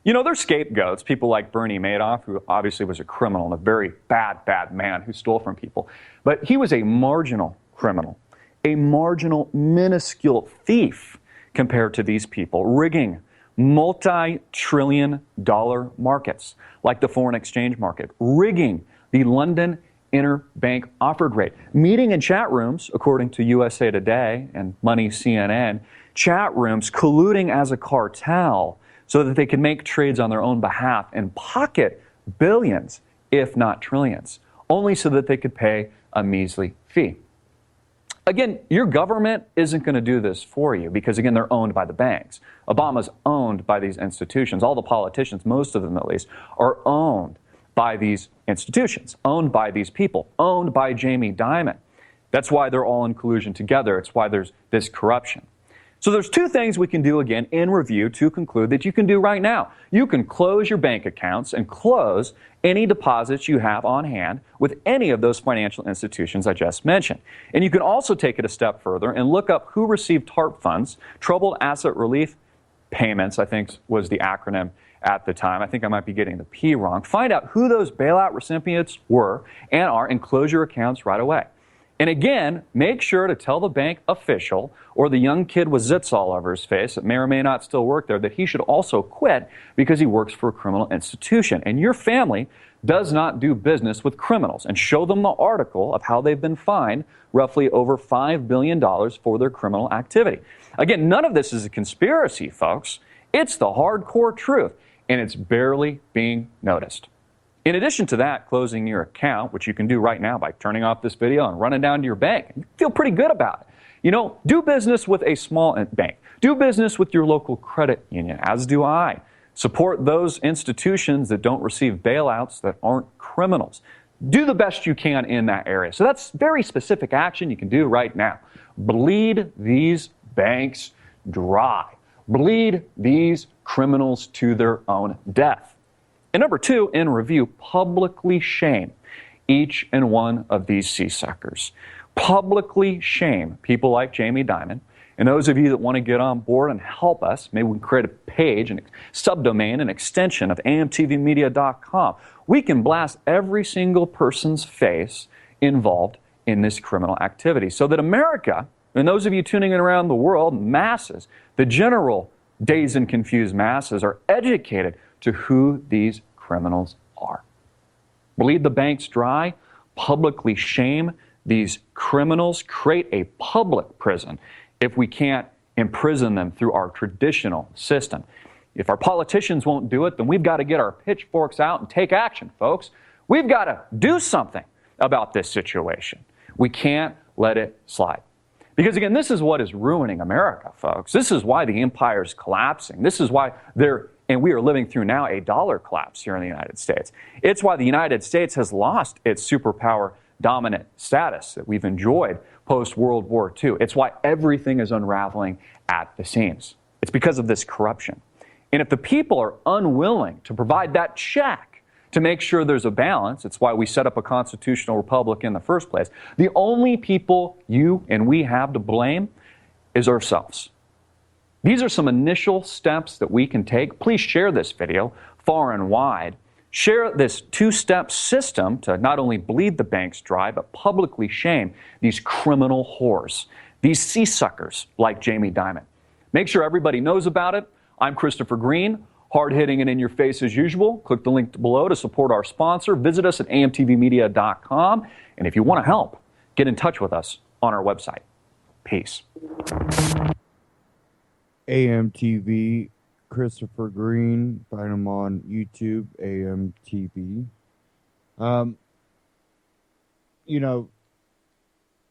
You know, they're scapegoats, people like Bernie Madoff, who obviously was a criminal and a very bad man who stole from people. But he was a marginal criminal, a marginal, minuscule thief compared to these people, rigging multi-trillion-dollar markets like the foreign exchange market, rigging the London interbank offered rate, meeting in chat rooms, according to USA Today and Money CNN, chat rooms colluding as a cartel so that they can make trades on their own behalf and pocket billions, if not trillions, only so that they could pay a measly fee. Again, your government isn't going to do this for you because, again, they're owned by the banks. Obama's owned by these institutions. All the politicians, most of them at least, are owned by these institutions, owned by these people, owned by Jamie Dimon. That's why they're all in collusion together. It's why there's this corruption. So there's two things we can do, again, in review to conclude that you can do right now. You can close your bank accounts and close any deposits you have on hand with any of those financial institutions I just mentioned. And you can also take it a step further and look up who received TARP funds, Troubled Asset Relief Payments, I think was the acronym at the time. I think I might be getting the P wrong. Find out who those bailout recipients were and are, and close your accounts right away. And again, make sure to tell the bank official or the young kid with zits all over his face that may or may not still work there that he should also quit because he works for a criminal institution. And your family does not do business with criminals. And show them the article of how they've been fined roughly over $5 billion for their criminal activity. Again, none of this is a conspiracy, folks. It's the hardcore truth. And it's barely being noticed. In addition to that, closing your account, which you can do right now by turning off this video and running down to your bank, you feel pretty good about it. You know, do business with a small bank. Do business with your local credit union, as do I. Support those institutions that don't receive bailouts that aren't criminals. Do the best you can in that area. So that's very specific action you can do right now. Bleed these banks dry. Bleed these criminals to their own death. And number two, in review, publicly shame each and one of these sea suckers. Publicly shame people like Jamie Dimon. And those of you that want to get on board and help us, maybe we can create a page, a subdomain, an extension of amtvmedia.com. We can blast every single person's face involved in this criminal activity so that America, and those of you tuning in around the world, masses, the general dazed and confused masses, are educated to who these criminals are. Bleed the banks dry, publicly shame these criminals, create a public prison if we can't imprison them through our traditional system. If our politicians won't do it, then we've got to get our pitchforks out and take action, folks. We've got to do something about this situation. We can't let it slide. Because again, this is what is ruining America, folks. This is why the empire is collapsing. This is why and we are living through now a dollar collapse here in the United States. It's why the United States has lost its superpower dominant status that we've enjoyed post-World War II. It's why everything is unraveling at the seams. It's because of this corruption. And if the people are unwilling to provide that check to make sure there's a balance, it's why we set up a constitutional republic in the first place, the only people you and we have to blame is ourselves. These are some initial steps that we can take. Please share this video far and wide. Share this two-step system to not only bleed the banks dry, but publicly shame these criminal whores, these sea suckers like Jamie Dimon. Make sure everybody knows about it. I'm Christopher Green, hard-hitting and in your face as usual. Click the link below to support our sponsor. Visit us at amtvmedia.com. And if you want to help, get in touch with us on our website. Peace. AMTV, Christopher Green. Find him on YouTube, AMTV. You know,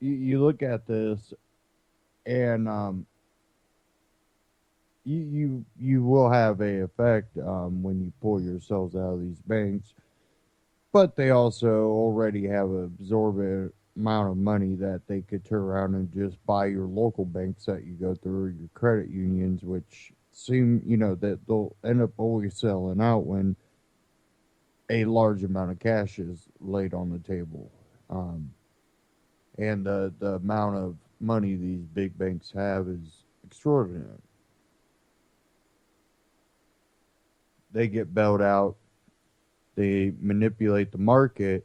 you look at this, and you will have a effect when you pull yourselves out of these banks, but they also already have an absorbent amount of money that they could turn around and just buy your local banks that you go through, your credit unions, which seem, that they'll end up always selling out when a large amount of cash is laid on the table. And the amount of money these big banks have is extraordinary. They get bailed out, they manipulate the market,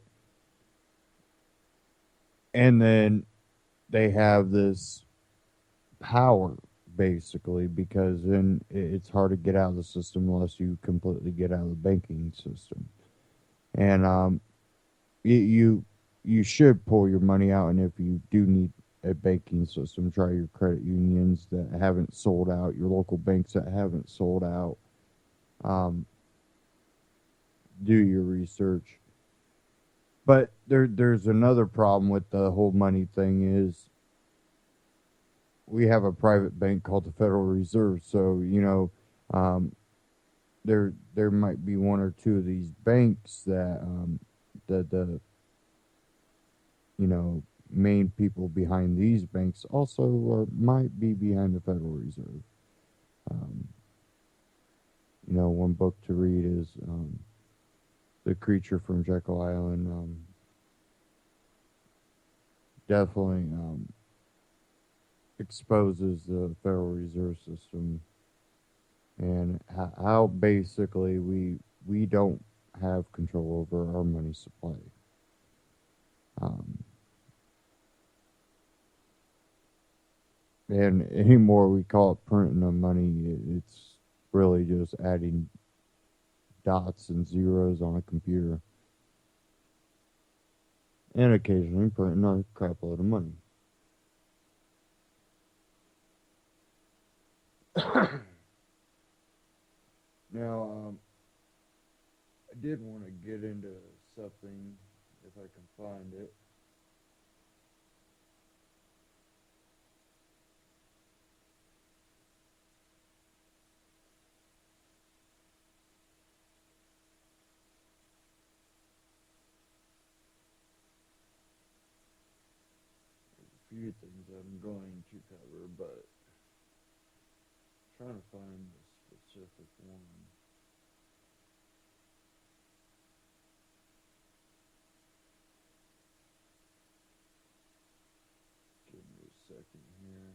and then they have this power, basically, because then it's hard to get out of the system unless you completely get out of the banking system. And you should pull your money out, and if you do need a banking system, try your credit unions that haven't sold out, your local banks that haven't sold out. Do your research. But there's another problem with the whole money thing is we have a private bank called the Federal Reserve. So, there might be one or two of these banks that the main people behind these banks also might be behind the Federal Reserve. One book to read is The Creature from Jekyll Island. Definitely exposes the Federal Reserve System and how basically we don't have control over our money supply. And anymore we call it printing of money. It's really just adding dots and zeros on a computer. And occasionally printing a crap load of money. Now, I did want to get into something, if I can find it. Few things I'm going to cover, but I'm trying to find the specific one. Give me a second here.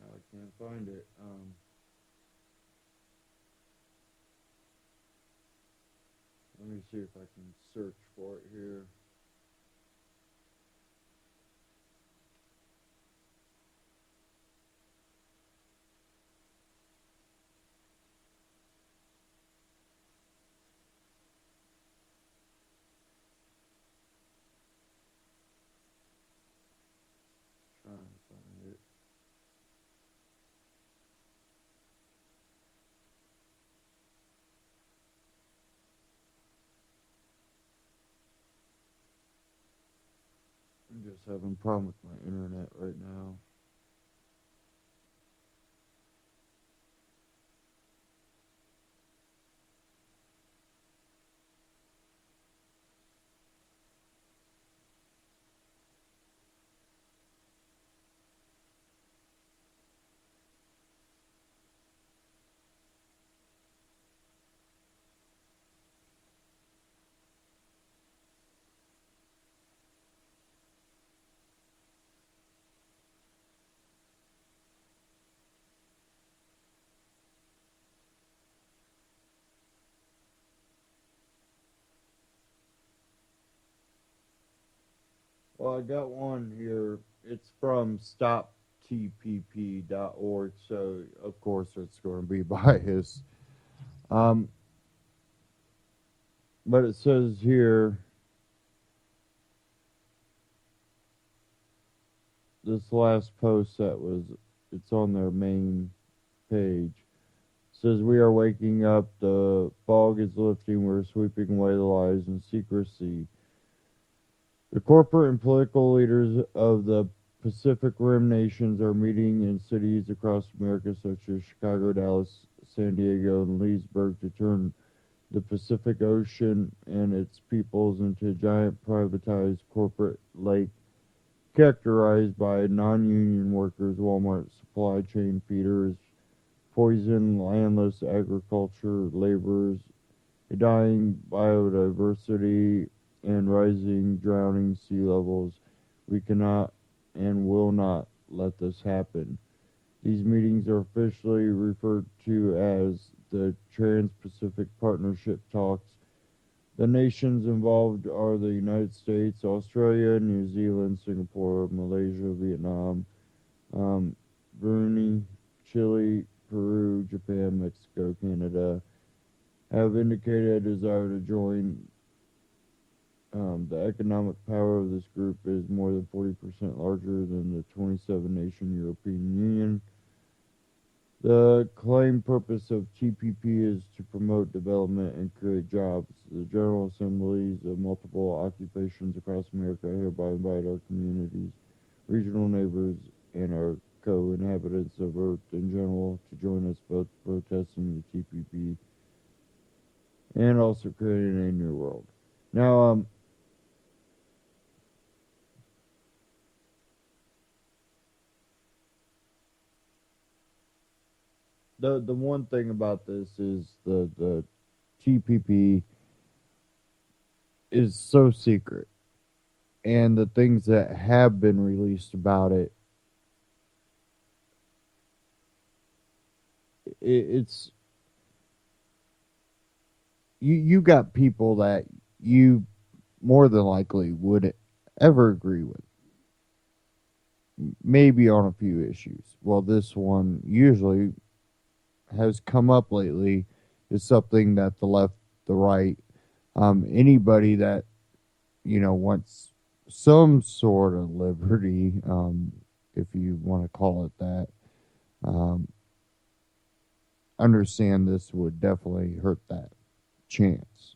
I can't find it. me see if I can search for it here. Trying to find it. I'm just having a problem with my internet right now. Well, I got one here. It's from stoptpp.org, so of course it's going to be biased. Um, but it says here, this last post it's on their main page. It says, we are waking up, the fog is lifting, we're sweeping away the lies and secrecy. The corporate and political leaders of the Pacific Rim nations are meeting in cities across America such as Chicago, Dallas, San Diego, and Leesburg to turn the Pacific Ocean and its peoples into a giant privatized corporate lake characterized by non-union workers, Walmart supply chain feeders, poison landless agriculture laborers, a dying biodiversity, and rising drowning sea levels. We cannot and will not let this happen. These meetings are officially referred to as the Trans-Pacific Partnership Talks. The nations involved are the United States, Australia, New Zealand, Singapore, Malaysia, Vietnam, Brunei, Chile, Peru, Japan, Mexico, Canada, have indicated a desire to join. The economic power of this group is more than 40% larger than the 27-nation European Union. The claimed purpose of TPP is to promote development and create jobs. The General Assemblies of multiple occupations across America hereby invite our communities, regional neighbors, and our co-inhabitants of Earth in general to join us both protesting the TPP and also creating a new world. Now, the one thing about this is the TPP is so secret, and the things that have been released about it's you got people that you more than likely would ever agree with, maybe on a few issues. Well, this one usually has come up lately is something that the left, the right, anybody that wants some sort of liberty, if you want to call it that, understand this would definitely hurt that chance.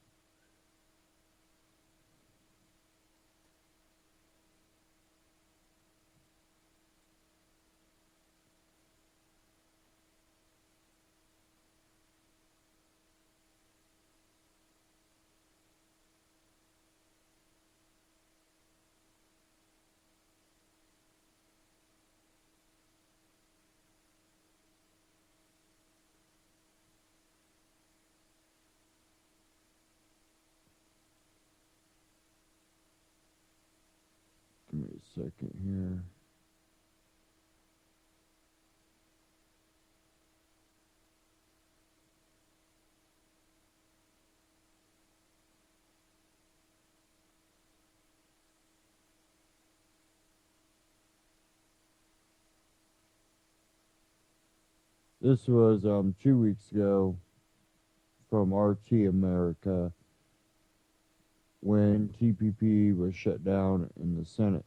Give me a second here. This was 2 weeks ago from RT America when TPP was shut down in the Senate.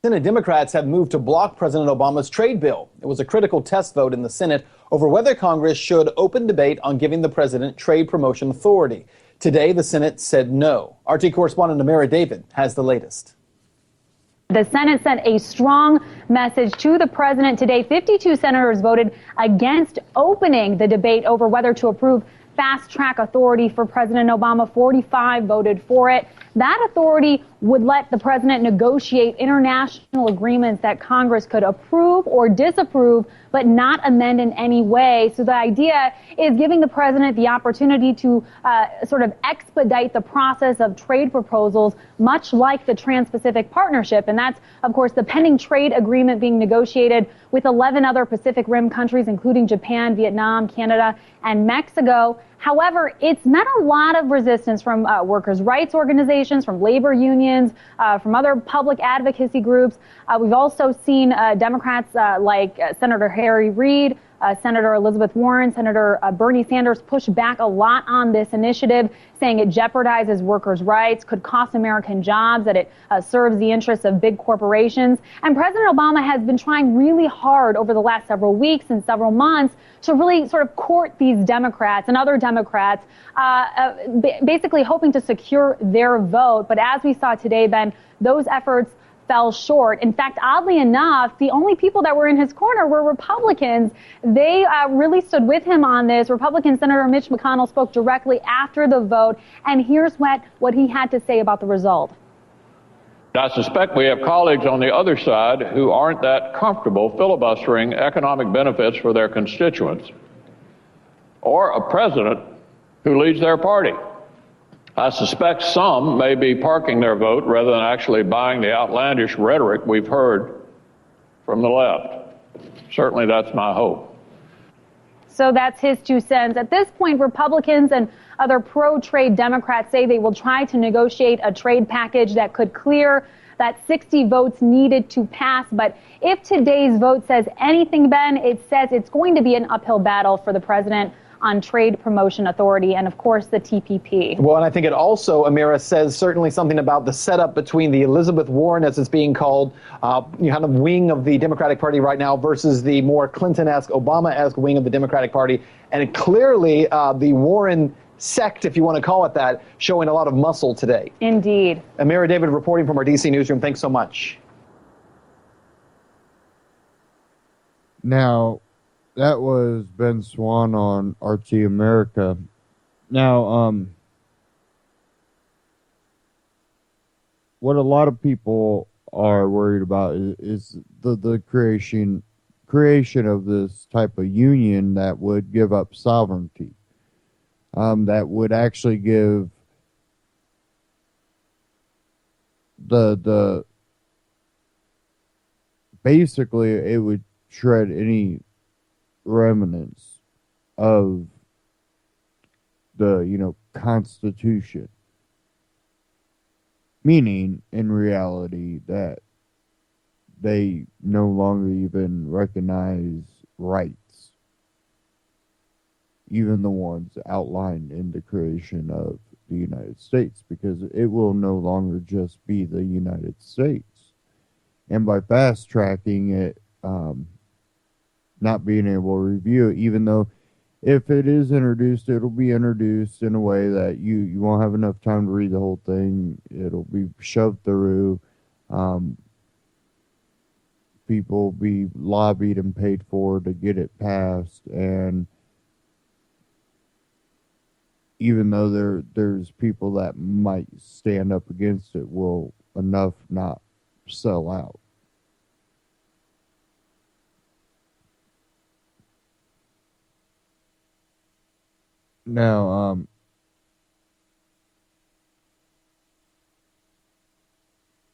Senate Democrats have moved to block President Obama's trade bill. It was a critical test vote in the Senate over whether Congress should open debate on giving the president trade promotion authority. Today, the Senate said no. RT correspondent Amira David has the latest. The Senate sent a strong message to the president today. 52 senators voted against opening the debate over whether to approve fast-track authority for President Obama. 45 voted for it. That authority would let the president negotiate international agreements that Congress could approve or disapprove, but not amend in any way. So the idea is giving the president the opportunity to sort of expedite the process of trade proposals, much like the Trans-Pacific Partnership. And that's, of course, the pending trade agreement being negotiated with 11 other Pacific Rim countries, including Japan, Vietnam, Canada, and Mexico. However, it's met a lot of resistance from workers' rights organizations, from labor unions, from other public advocacy groups. We've also seen Democrats like Senator Harry Reid, Senator Elizabeth Warren, Senator Bernie Sanders push back a lot on this initiative, saying it jeopardizes workers' rights, could cost American jobs, that it serves the interests of big corporations. And President Obama has been trying really hard over the last several weeks and several months to really sort of court these Democrats and other Democrats, basically hoping to secure their vote. But as we saw today, Ben, those efforts fell short. In fact, oddly enough, the only people that were in his corner were Republicans. They really stood with him on this. Republican Senator Mitch McConnell spoke directly after the vote, and here's what he had to say about the result. I suspect we have colleagues on the other side who aren't that comfortable filibustering economic benefits for their constituents, or a president who leads their party. I suspect some may be parking their vote rather than actually buying the outlandish rhetoric we've heard from the left. Certainly that's my hope. So that's his 2 cents. At this point, Republicans and other pro-trade Democrats say they will try to negotiate a trade package that could clear that 60 votes needed to pass. But if today's vote says anything, Ben, it says it's going to be an uphill battle for the president on Trade Promotion Authority and, of course, the TPP. Well, and I think it also, Amira, says certainly something about the setup between the Elizabeth Warren, as it's being called, kind of wing of the Democratic Party right now versus the more Clinton-esque, Obama-esque wing of the Democratic Party. And clearly the Warren sect, if you want to call it that, showing a lot of muscle today. Indeed. Amira David reporting from our D.C. newsroom. Thanks so much. Now, that was Ben Swan on RT America. Now, what a lot of people are worried about is the creation of this type of union that would give up sovereignty, that would actually give the basically it would shred any remnants of the Constitution, meaning in reality that they no longer even recognize rights, even the ones outlined in the creation of the United States, because it will no longer just be the United States. And by fast tracking it, not being able to review it, even though if it is introduced, it'll be introduced in a way that you won't have enough time to read the whole thing. It'll be shoved through. People be lobbied and paid for to get it passed, and even though there's people that might stand up against it, will enough not sell out. Now,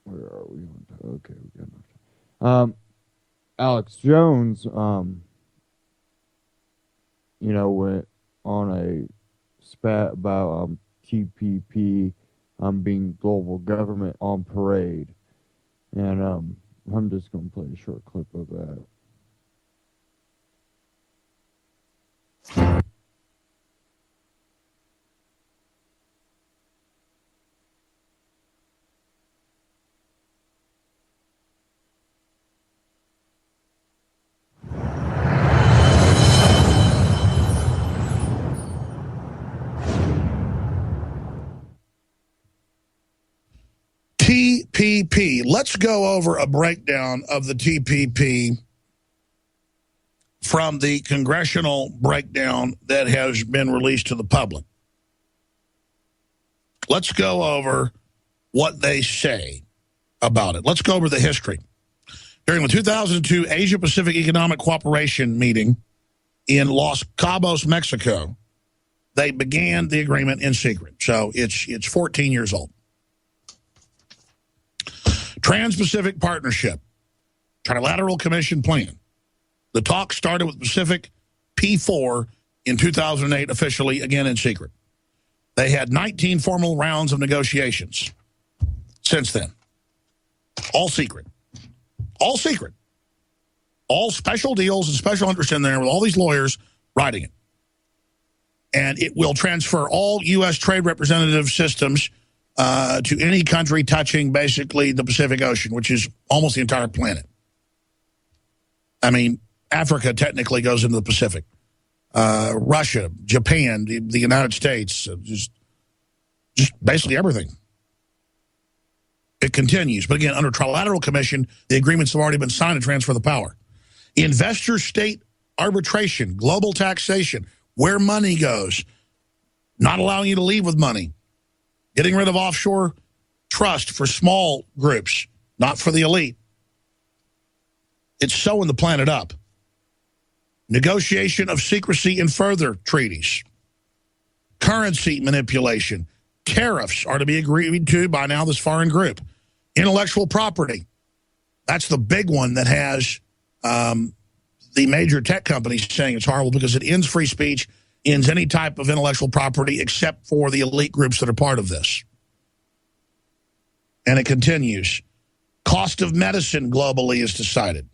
where are we? Okay, we got enough time. Alex Jones, went on a spat about TPP being global government on parade. And I'm just going to play a short clip of that. TPP. Let's go over a breakdown of the TPP from the congressional breakdown that has been released to the public. Let's go over what they say about it. Let's go over the history. During the 2002 Asia-Pacific Economic Cooperation meeting in Los Cabos, Mexico, they began the agreement in secret. So it's 14 years old. Trans-Pacific Partnership, Trilateral Commission Plan. The talks started with Pacific P4 in 2008, officially, again in secret. They had 19 formal rounds of negotiations since then. All secret. All secret. All special deals and special interests in there with all these lawyers writing it. And it will transfer all U.S. trade representative systems to any country touching basically the Pacific Ocean, which is almost the entire planet. I mean, Africa technically goes into the Pacific. Russia, Japan, the United States, just basically everything. It continues. But again, under Trilateral Commission, the agreements have already been signed to transfer the power. Investor-state arbitration, global taxation, where money goes, not allowing you to leave with money. Getting rid of offshore trust for small groups, not for the elite. It's sewing the planet up. Negotiation of secrecy in further treaties. Currency manipulation. Tariffs are to be agreed to by now this foreign group. Intellectual property. That's the big one that has the major tech companies saying it's horrible because it ends free speech, ends any type of intellectual property except for the elite groups that are part of this. And it continues. Cost of medicine globally is decided.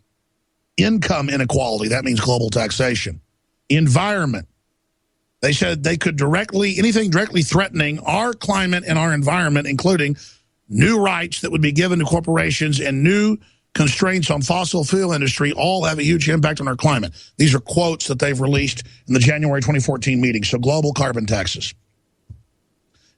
Income inequality, that means global taxation. Environment. They said they could anything directly threatening our climate and our environment, including new rights that would be given to corporations and new constraints on fossil fuel industry, all have a huge impact on our climate. These are quotes that they've released in the January 2014 meeting. So global carbon taxes.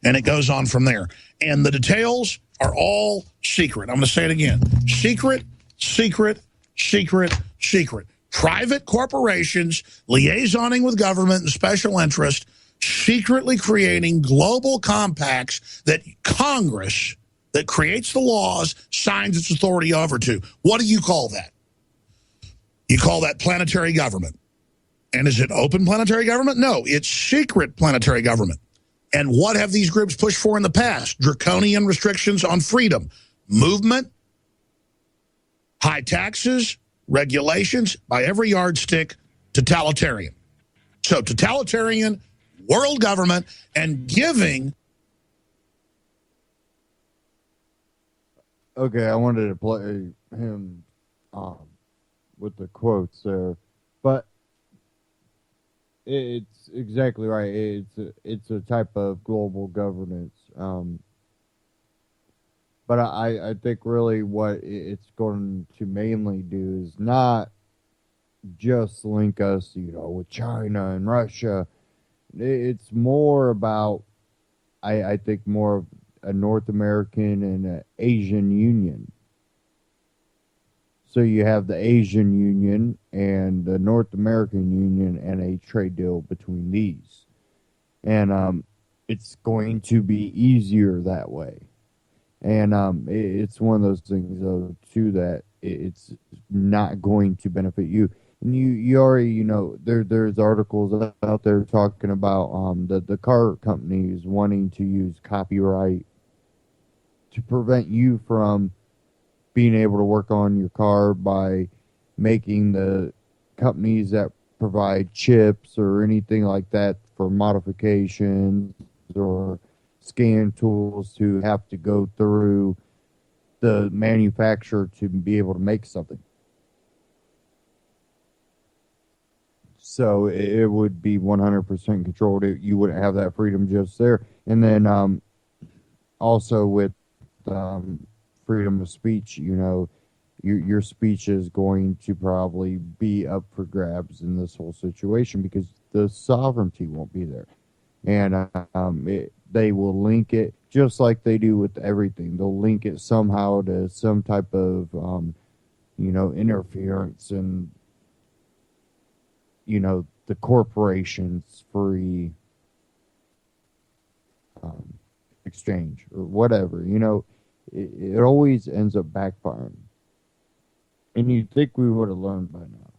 And it goes on from there. And the details are all secret. I'm going to say it again. Secret, secret, secret, secret. Private corporations liaisoning with government and special interest, secretly creating global compacts that Congress, that creates the laws, signs its authority over to. What do you call that? You call that planetary government. And is it open planetary government? No, it's secret planetary government. And what have these groups pushed for in the past? Draconian restrictions on freedom, movement, high taxes, regulations, by every yardstick, totalitarian. So totalitarian, world government, and giving. Okay, I wanted to play him with the quotes there, but it's exactly right. It's a type of global governance. But I think really what it's going to mainly do is not just link us, with China and Russia. It's more about, I think, more of a North American and an Asian Union. So you have the Asian Union and the North American Union and a trade deal between these. And it's going to be easier that way. And it's one of those things, though, too, that it's not going to benefit you. And you already, there's articles out there talking about the car companies wanting to use copyright to prevent you from being able to work on your car by making the companies that provide chips or anything like that for modifications or scan tools to have to go through the manufacturer to be able to make something. So it would be 100% controlled. You wouldn't have that freedom just there. And then also with freedom of speech, you know, your speech is going to probably be up for grabs in this whole situation because the sovereignty won't be there. And they will link it just like they do with everything. They'll link it somehow to some type of, you know, interference and, you know, the corporation's free exchange or whatever. You know, it always ends up backfiring. And you'd think we would have learned by now.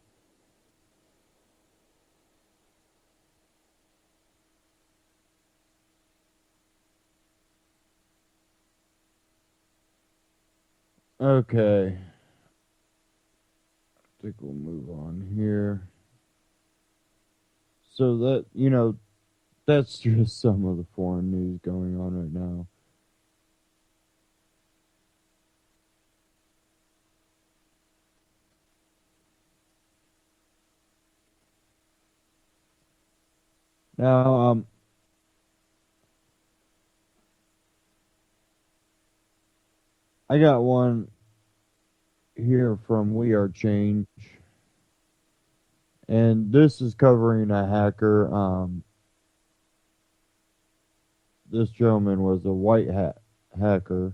Okay. I think we'll move on here. So that, you know, that's just some of the foreign news going on right now. Now, I got one here from We Are Change. And this is covering a hacker. This gentleman was a white hat hacker.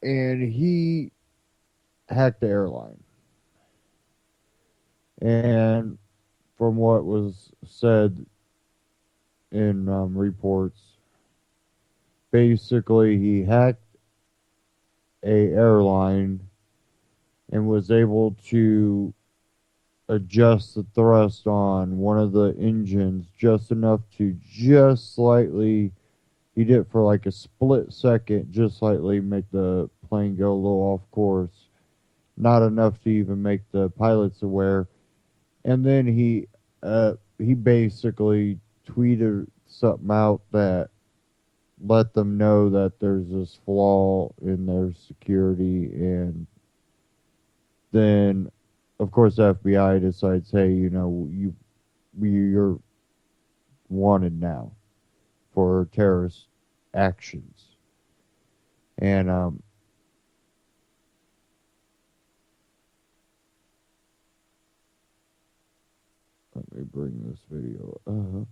And he hacked the airline. And from what was said in reports, basically he hacked a airline and was able to adjust the thrust on one of the engines just enough to just slightly, he did it for like a split second, just slightly make the plane go a little off course. Not enough to even make the pilots aware. And then he basically tweeted something out that let them know that there's this flaw in their security, and then of course the FBI decides, hey, you know, you're wanted now for terrorist actions. And let me bring this video up.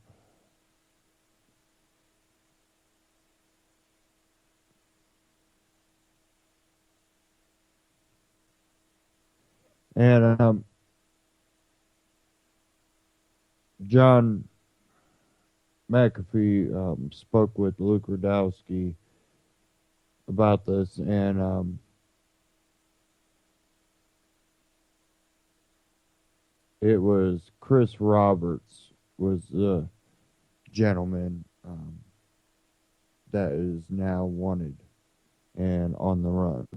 And John McAfee spoke with Luke Rudowski about this, and it was Chris Roberts was the gentleman that is now wanted and on the run.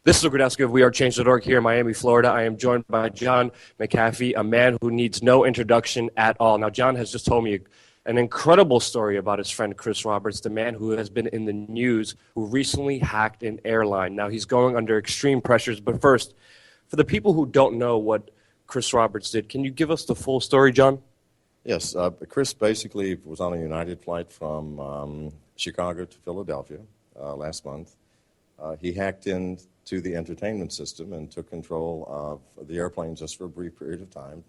This is Luke Rudowski of WeAreChange.org here in Miami, Florida. I am joined by John McAfee, a man who needs no introduction at all. Now, John has just told me an incredible story about his friend Chris Roberts, the man who has been in the news, who recently hacked an airline. Now, he's going under extreme pressures. But first, for the people who don't know what Chris Roberts did, can you give us the full story, John? Yes. Chris basically was on a United flight from Chicago to Philadelphia last month. He hacked into the entertainment system and took control of the airplane just for a brief period of time.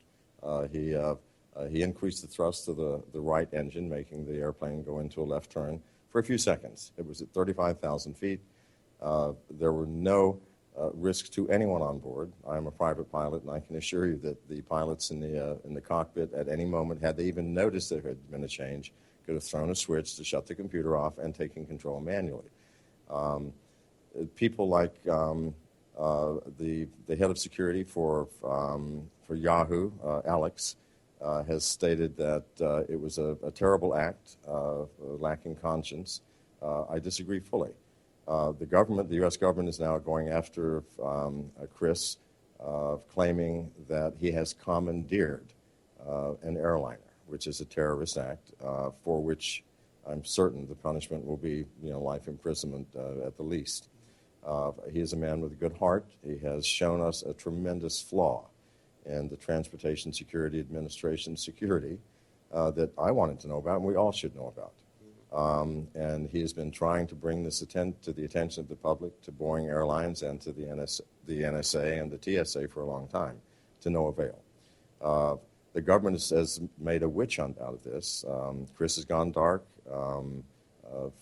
He increased the thrust of the right engine, making the airplane go into a left turn for a few seconds. It was at 35,000 feet. There were no risks to anyone on board. I'm a private pilot, and I can assure you that the pilots in the cockpit at any moment, had they even noticed there had been a change, could have thrown a switch to shut the computer off and taken control manually. People like the head of security for Yahoo, Alex, has stated that it was a terrible act, lacking conscience. I disagree fully. The U.S. government is now going after Chris, claiming that he has commandeered an airliner, which is a terrorist act, for which I'm certain the punishment will be, life imprisonment at the least. He is a man with a good heart. He has shown us a tremendous flaw in the Transportation Security Administration security that I wanted to know about, and we all should know about. And he has been trying to bring this to the attention of the public, to Boeing Airlines, and to the NSA and the TSA for a long time, to no avail. The government has made a witch hunt out of this. Chris has gone dark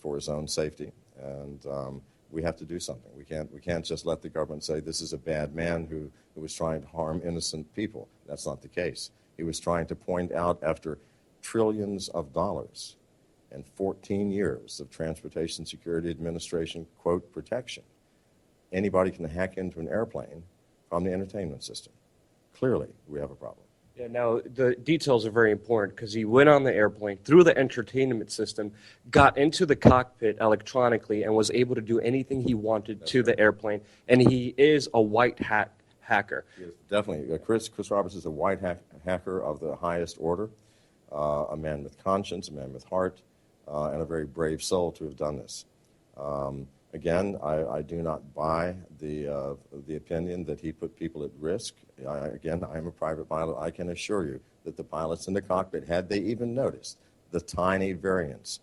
for his own safety, and we have to do something. We can't just let the government say this is a bad man who was trying to harm innocent people. That's not the case. He was trying to point out, after trillions of dollars and 14 years of Transportation Security Administration, quote, protection, anybody can hack into an airplane from the entertainment system. Clearly, we have a problem. Yeah, now, the details are very important because he went on the airplane through the entertainment system, got into the cockpit electronically, and was able to do anything he wanted to the airplane. And he is a white hat hacker. Yes, definitely. Chris Roberts is a white hacker of the highest order, a man with conscience, a man with heart, and a very brave soul to have done this. Again, I do not buy the opinion that he put people at risk. I'm a private pilot. I can assure you that the pilots in the cockpit, had they even noticed the tiny variance,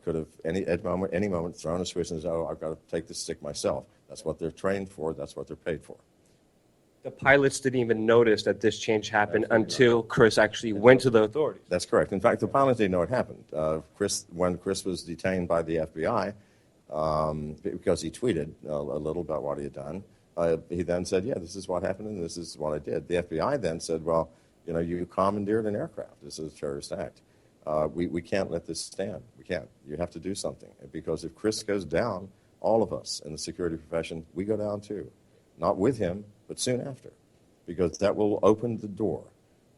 could have any moment thrown a switch and said, "Oh, I've got to take this stick myself." That's what they're trained for. That's what they're paid for. The pilots didn't even notice that this change happened until Chris actually went to the authorities. That's correct. In fact, the pilots didn't know it happened. When Chris was detained by the FBI, because he tweeted a little about what he had done, he then said, "Yeah, this is what happened and this is what I did." The FBI then said, "Well, you commandeered an aircraft. This is a terrorist act. We can't let this stand. We can't. You have to do something. Because if Chris goes down, all of us in the security profession, we go down too. Not with him, but soon after. Because that will open the door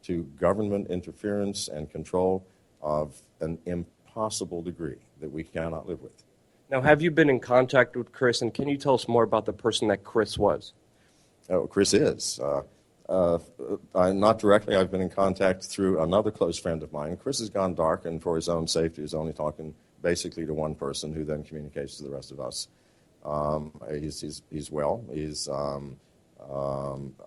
to government interference and control of an impossible degree that we cannot live with." Now, have you been in contact with Chris, and can you tell us more about the person that Chris was? Oh, Chris is. Not directly. I've been in contact through another close friend of mine. Chris has gone dark, and for his own safety is only talking basically to one person who then communicates to the rest of us. He's well. He's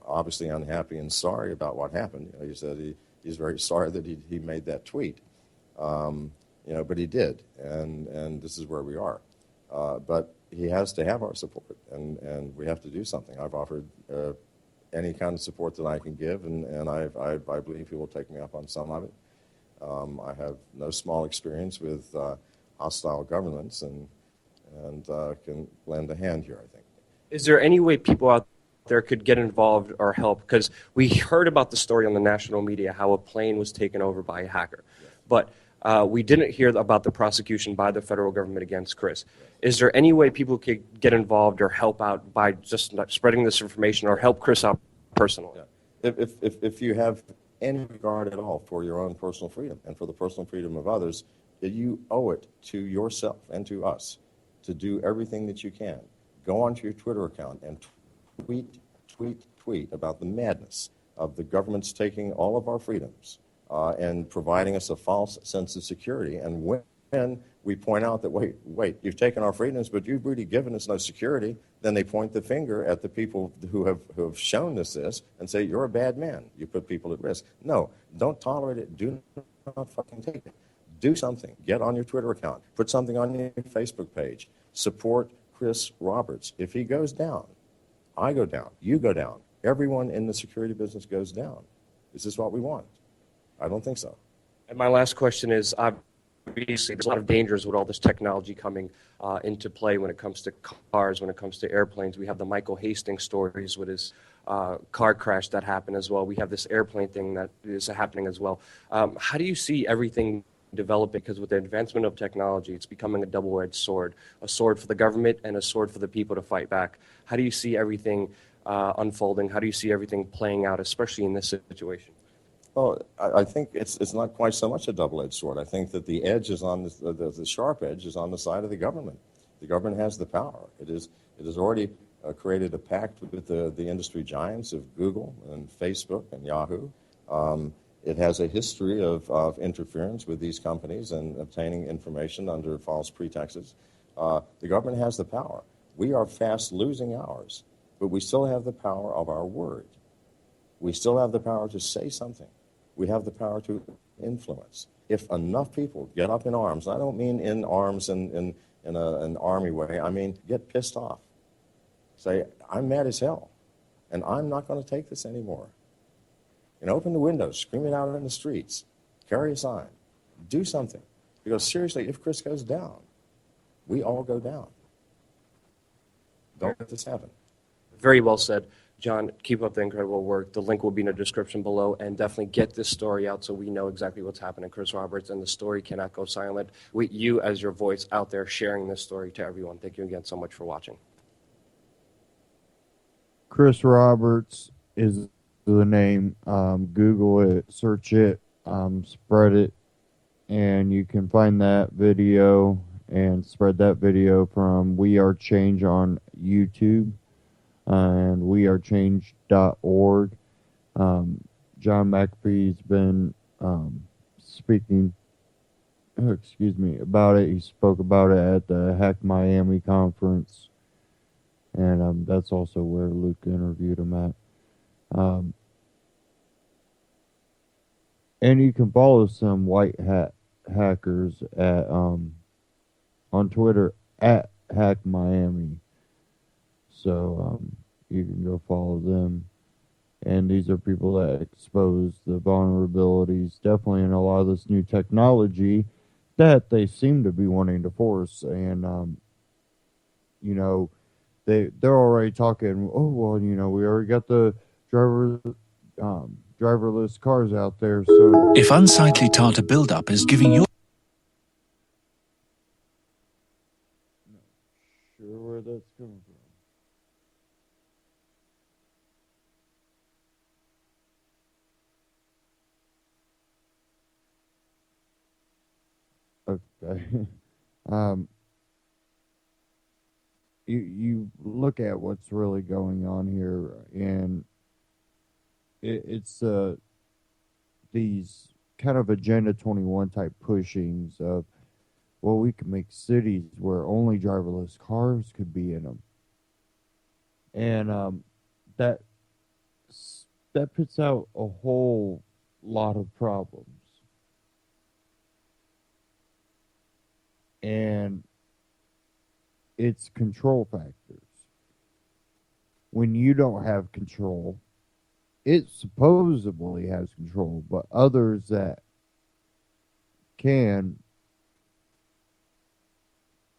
obviously unhappy and sorry about what happened. He said he's very sorry that he made that tweet. But he did, and this is where we are. But he has to have our support, and we have to do something. I've offered any kind of support that I can give, and I believe he will take me up on some of it. I have no small experience with hostile governments, and can lend a hand here, I think. Is there any way people out there could get involved or help? Because we heard about the story on the national media, how a plane was taken over by a hacker. Yes. But we didn't hear about the prosecution by the federal government against Chris. Is there any way people could get involved or help out by just spreading this information or help Chris out personally? Yeah. If you have any regard at all for your own personal freedom and for the personal freedom of others, you owe it to yourself and to us to do everything that you can. Go onto your Twitter account and tweet about the madness of the government's taking all of our freedoms and providing us a false sense of security. And when we point out that, wait, you've taken our freedoms, but you've really given us no security, then they point the finger at the people who have shown us this and say, you're a bad man. You put people at risk. No, don't tolerate it. Do not fucking take it. Do something. Get on your Twitter account. Put something on your Facebook page. Support Chris Roberts. If he goes down, I go down. You go down. Everyone in the security business goes down. Is this what we want? I don't think so. And my last question is, obviously, there's a lot of dangers with all this technology coming into play when it comes to cars, when it comes to airplanes. We have the Michael Hastings stories with his car crash that happened as well. We have this airplane thing that is happening as well. How do you see everything developing? Because with the advancement of technology, it's becoming a double-edged sword, a sword for the government and a sword for the people to fight back. How do you see everything unfolding? How do you see everything playing out, especially in this situation? Well, I think it's not quite so much a double-edged sword. I think that the edge is on the sharp edge is on the side of the government. The government has the power. It has already created a pact with the industry giants of Google and Facebook and Yahoo. It has a history of interference with these companies and obtaining information under false pretexts. The government has the power. We are fast losing ours, but we still have the power of our word. We still have the power to say something. We have the power to influence. If enough people get up in arms, I don't mean in arms in an army way, I mean get pissed off. Say, I'm mad as hell, and I'm not going to take this anymore. And open the windows, scream it out in the streets, carry a sign, do something. Because seriously, if Chris goes down, we all go down. Don't let this happen. Very well said. John, keep up the incredible work. The link will be in the description below, and definitely get this story out so we know exactly what's happening. Chris Roberts, and the story cannot go silent. With you as your voice out there sharing this story to everyone. Thank you again so much for watching. Chris Roberts is the name. Google it, search it, spread it, and you can find that video and spread that video from We Are Change on YouTube and wearechange.org. John McAfee's been speaking about it. He spoke about it at the Hack Miami conference, and that's also where Luke interviewed him at. And you can follow some white hat hackers at on Twitter at Hack Miami. So you can go follow them. And these are people that expose the vulnerabilities, definitely in a lot of this new technology that they seem to be wanting to force. And you know, they're already talking. Oh well, you know, we already got the driverless cars out there. So if unsightly tartar buildup is giving you sure where that's coming from. Okay. You look at what's really going on here, and it's these kind of Agenda 21 type pushings of, well, we can make cities where only driverless cars could be in them, and that puts out a whole lot of problems. And it's control factors. When you don't have control, it supposedly has control, but others that can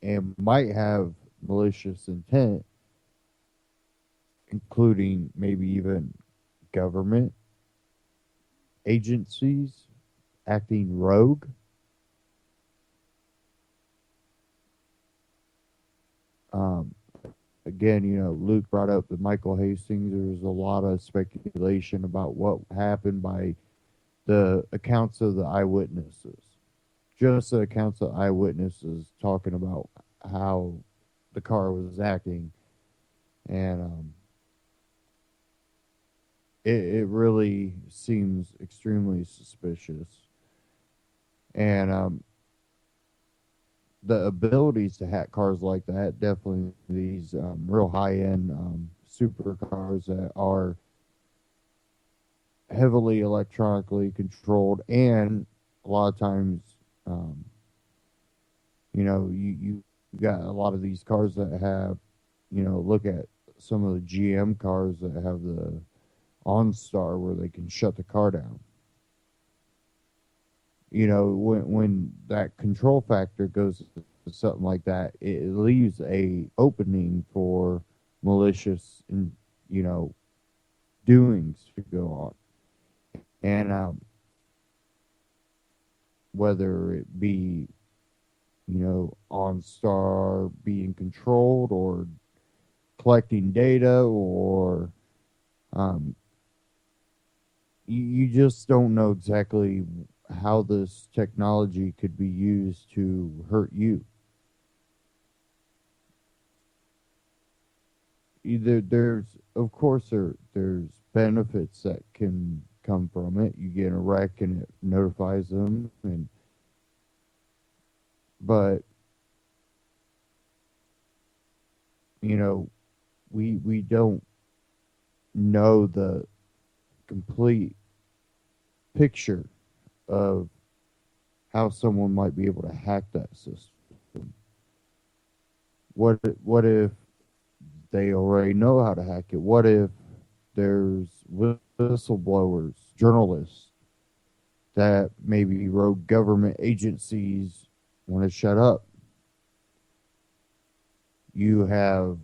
and might have malicious intent, including maybe even government agencies acting rogue. Again, you know, Luke brought up the Michael Hastings. There's a lot of speculation about what happened by the accounts of the eyewitnesses. Just the accounts of eyewitnesses talking about how the car was acting. And it really seems extremely suspicious. And the abilities to hack cars like that, definitely these real high-end supercars that are heavily electronically controlled, and a lot of times, you know, you got a lot of these cars that have, you know, look at some of the GM cars that have the OnStar where they can shut the car down. You know, when that control factor goes to something like that, it leaves a opening for malicious, you know, doings to go on. And whether it be, you know, OnStar being controlled or collecting data, or you just don't know exactly how this technology could be used to hurt you. there's of course there's benefits that can come from it. You get in a wreck and it notifies them, but we don't know the complete picture of how someone might be able to hack that system. What if they already know how to hack it? What if there's whistleblowers, journalists that maybe rogue government agencies want to shut up? You have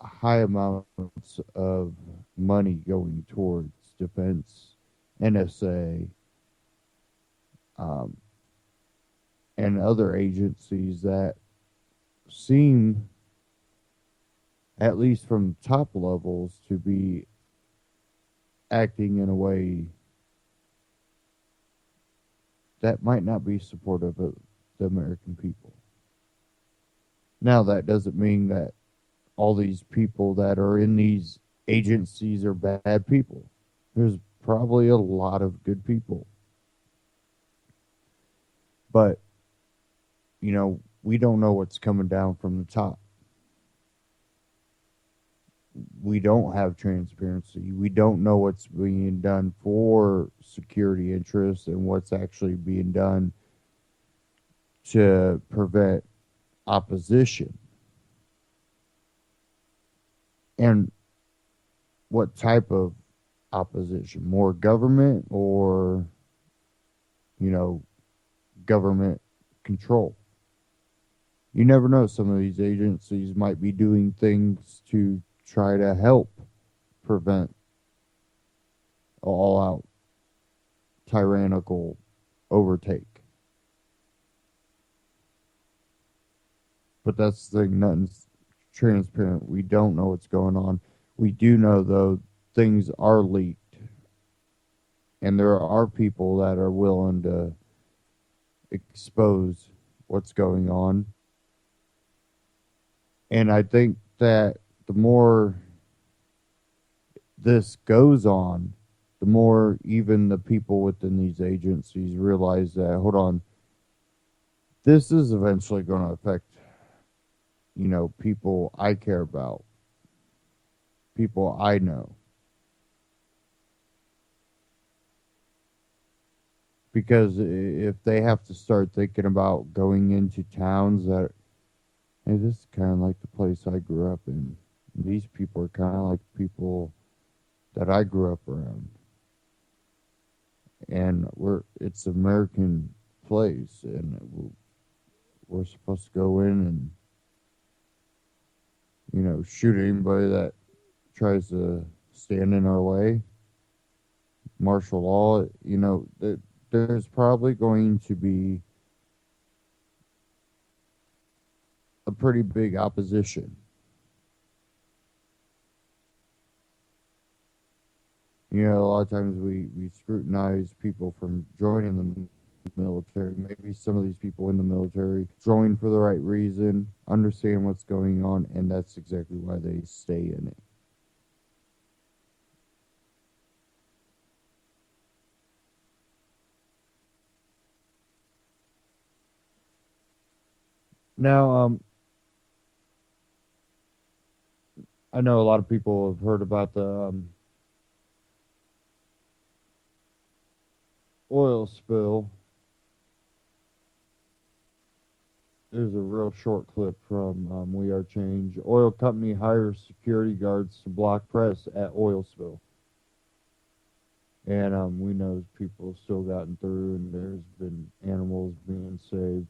high amounts of money going towards defense, NSA, and other agencies that seem, at least from top levels, to be acting in a way that might not be supportive of the American people. Now, that doesn't mean that all these people that are in these agencies are bad people. There's probably a lot of good people. But, we don't know what's coming down from the top. We don't have transparency. We don't know what's being done for security interests and what's actually being done to prevent opposition. And what type of opposition? More government or, government control? You never know. Some of these agencies might be doing things to try to help prevent all-out tyrannical overtake. But that's the thing, nothing's transparent. We don't know what's going on. We do know, though, things are leaked. And there are people that are willing to expose what's going on. And I think that the more this goes on, the more even the people within these agencies realize that, hold on, this is eventually going to affect, people I care about, people I know. Because if they have to start thinking about going into towns that, hey, this is kind of like the place I grew up in. These people are kind of like people that I grew up around. And it's an American place, and we're supposed to go in and, shoot anybody that tries to stand in our way. Martial law, there's probably going to be a pretty big opposition. A lot of times we scrutinize people from joining the military. Maybe some of these people in the military join for the right reason, understand what's going on, and that's exactly why they stay in it. Now, I know a lot of people have heard about the oil spill. There's a real short clip from We Are Change. Oil company hires security guards to block press at oil spill. And we know people have still gotten through, and there's been animals being saved.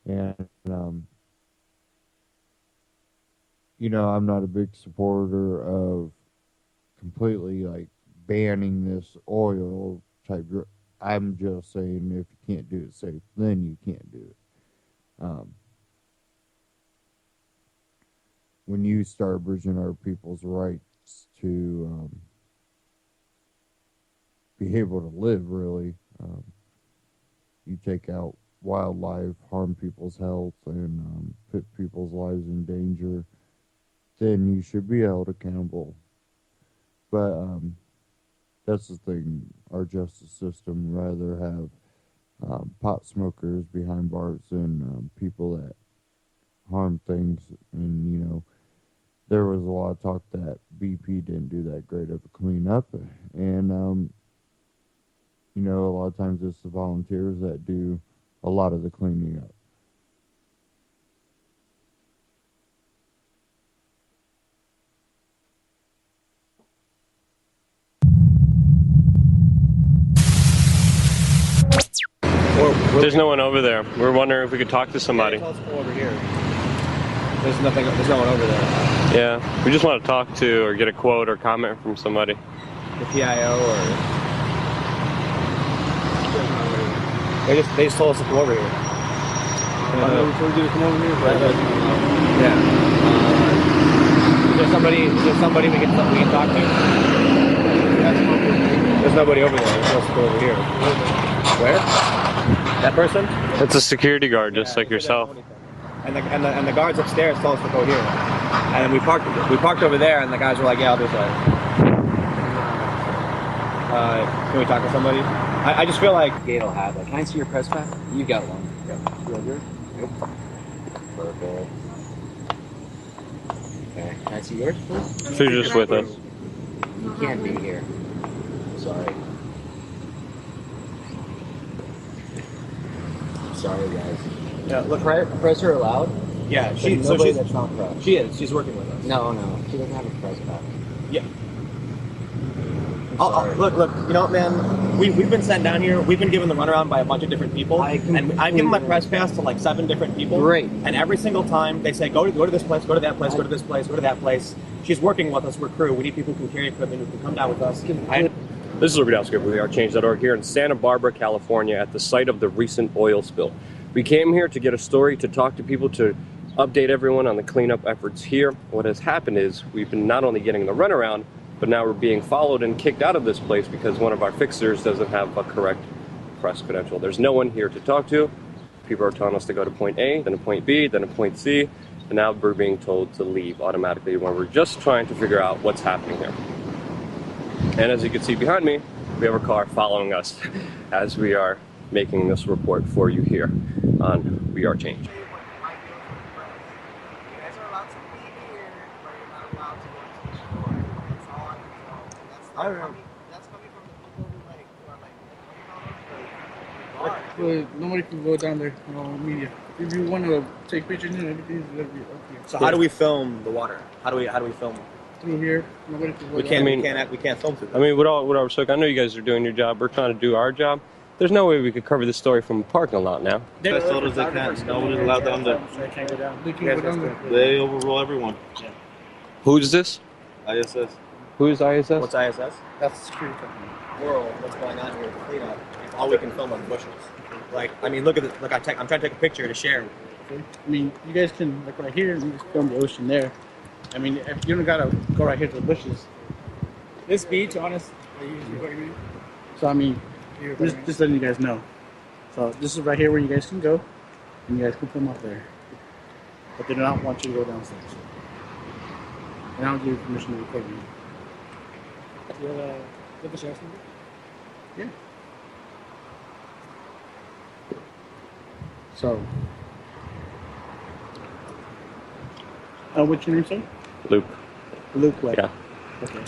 And, I'm not a big supporter of completely, banning this oil type. I'm just saying if you can't do it safe, then you can't do it. When you start abridging our people's rights to be able to live, really, you take out wildlife, harm people's health, and put people's lives in danger. then you should be held accountable. But that's the thing. Our justice system rather have pot smokers behind bars than people that harm things. And, there was a lot of talk that BP didn't do that great of a cleanup. And, a lot of times it's the volunteers that do a lot of the cleaning up. There's no one over there. We're wondering if we could talk to somebody. Yeah, let's go over here. There's no one over there. Yeah, we just want to talk to or get a quote or comment from somebody. The PIO or... They just told us to come over here. We told you to come over here? Yeah. Is there somebody we can talk to? There's nobody over there. We're supposed to go over here. Where? That person? It's a security guard, just like yourself. And the guards upstairs told us to go here. And then we parked over there, and the guys were like, "Yeah, I'll do so." Can we talk to somebody? I just feel like Gate will have it. Can I see your press pack? You got one. Yep. Purple. Okay. Can I see yours, please? So you're just with us. You can't be here. Sorry. Sorry, guys. Yeah, look. Press are allowed? Yeah, she's that's not press. She is. She's working with us. No. She doesn't have a press pack. Yeah. Look. You know what, man? We've been sent down here. We've been given the runaround by a bunch of different people, and I've given my press pass to like 7 different people. Great. And every single time they say, go to this place, go to that place, go to this place, go to that place. She's working with us. We're crew. We need people who can carry equipment, who can come down with us. This is Liberty with WeAreChange.org here in Santa Barbara, California, at the site of the recent oil spill. We came here to get a story, to talk to people, to update everyone on the cleanup efforts here. What has happened is we've been not only getting the runaround, but now we're being followed and kicked out of this place because one of our fixers doesn't have a correct press credential. There's no one here to talk to. People are telling us to go to point A, then to point B, then to point C, and now we're being told to leave automatically when we're just trying to figure out what's happening here. And as you can see behind me, we have a car following us as we are making this report for you here on We Are Change. But nobody can go down there, media. If you want to take pictures and everything, it's gonna be okay. So how do we film the water? How do we film? Through here, nobody can go We down. can't film through. I mean, with all respect, I know you guys are doing your job. We're trying to do our job. There's no way we could cover this story from a parking lot now. They told us they can't. Nobody's allowed down there. They can't go down. They can't go down there. They overrule everyone. Who's this? ISS. Who is ISS? What's ISS? That's the security company. World, what's going on here with cleanup? All we can film on bushes. Like, I mean, look at this. Look, I'm trying to take a picture to share. Okay. I mean, you guys can, like right here, you just film the ocean there. I mean, if you don't gotta go right here to the bushes. This beach, honest. So I mean, just letting you guys know. So this is right here where you guys can go, and you guys can film up there. But they do not want you to go downstairs. And I don't give you permission to record you. Do you have a sheriff's number? Yeah. So, what's your name, sir? Luke. Luke what? Yeah. Okay.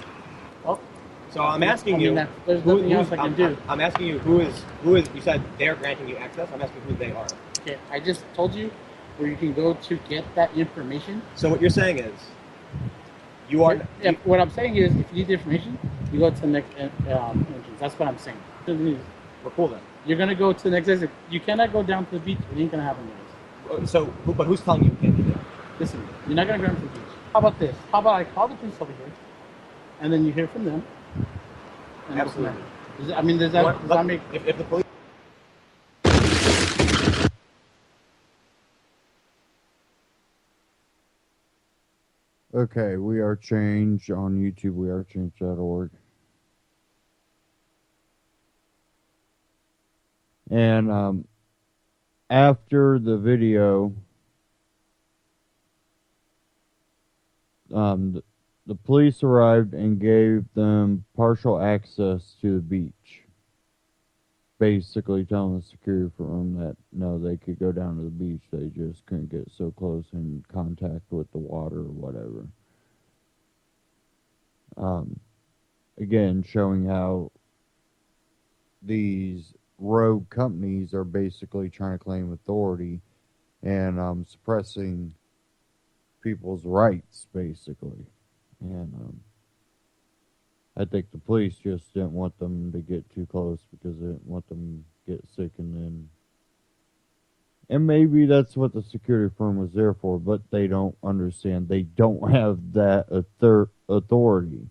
Well, So I'm asking you. There's nothing else I can do. I'm asking you who is. You said they're granting you access. I'm asking who they are. Okay, I just told you where you can go to get that information. So what you're saying is, you are. What I'm saying is, if you need the information, you go to the next entrance. That's what I'm saying. We're cool then. You're gonna go to the next exit. You cannot go down to the beach. It ain't gonna happen, guys. So, but who's telling you you can't do that? Listen, you're not gonna go down to the beach. How about this? How about I call the police over here, and then you hear from them. And Absolutely. I mean, does that make? If the police. Okay, We Are Change on YouTube, wearechange.org. And after the video, the police arrived and gave them partial access to the beach, basically telling the security firm that no, they could go down to the beach, they just couldn't get so close in contact with the water or whatever. Again, showing how these rogue companies are basically trying to claim authority and suppressing people's rights, basically. And I think the police just didn't want them to get too close because they didn't want them to get sick and maybe that's what the security firm was there for, but they don't understand. They don't have that authority.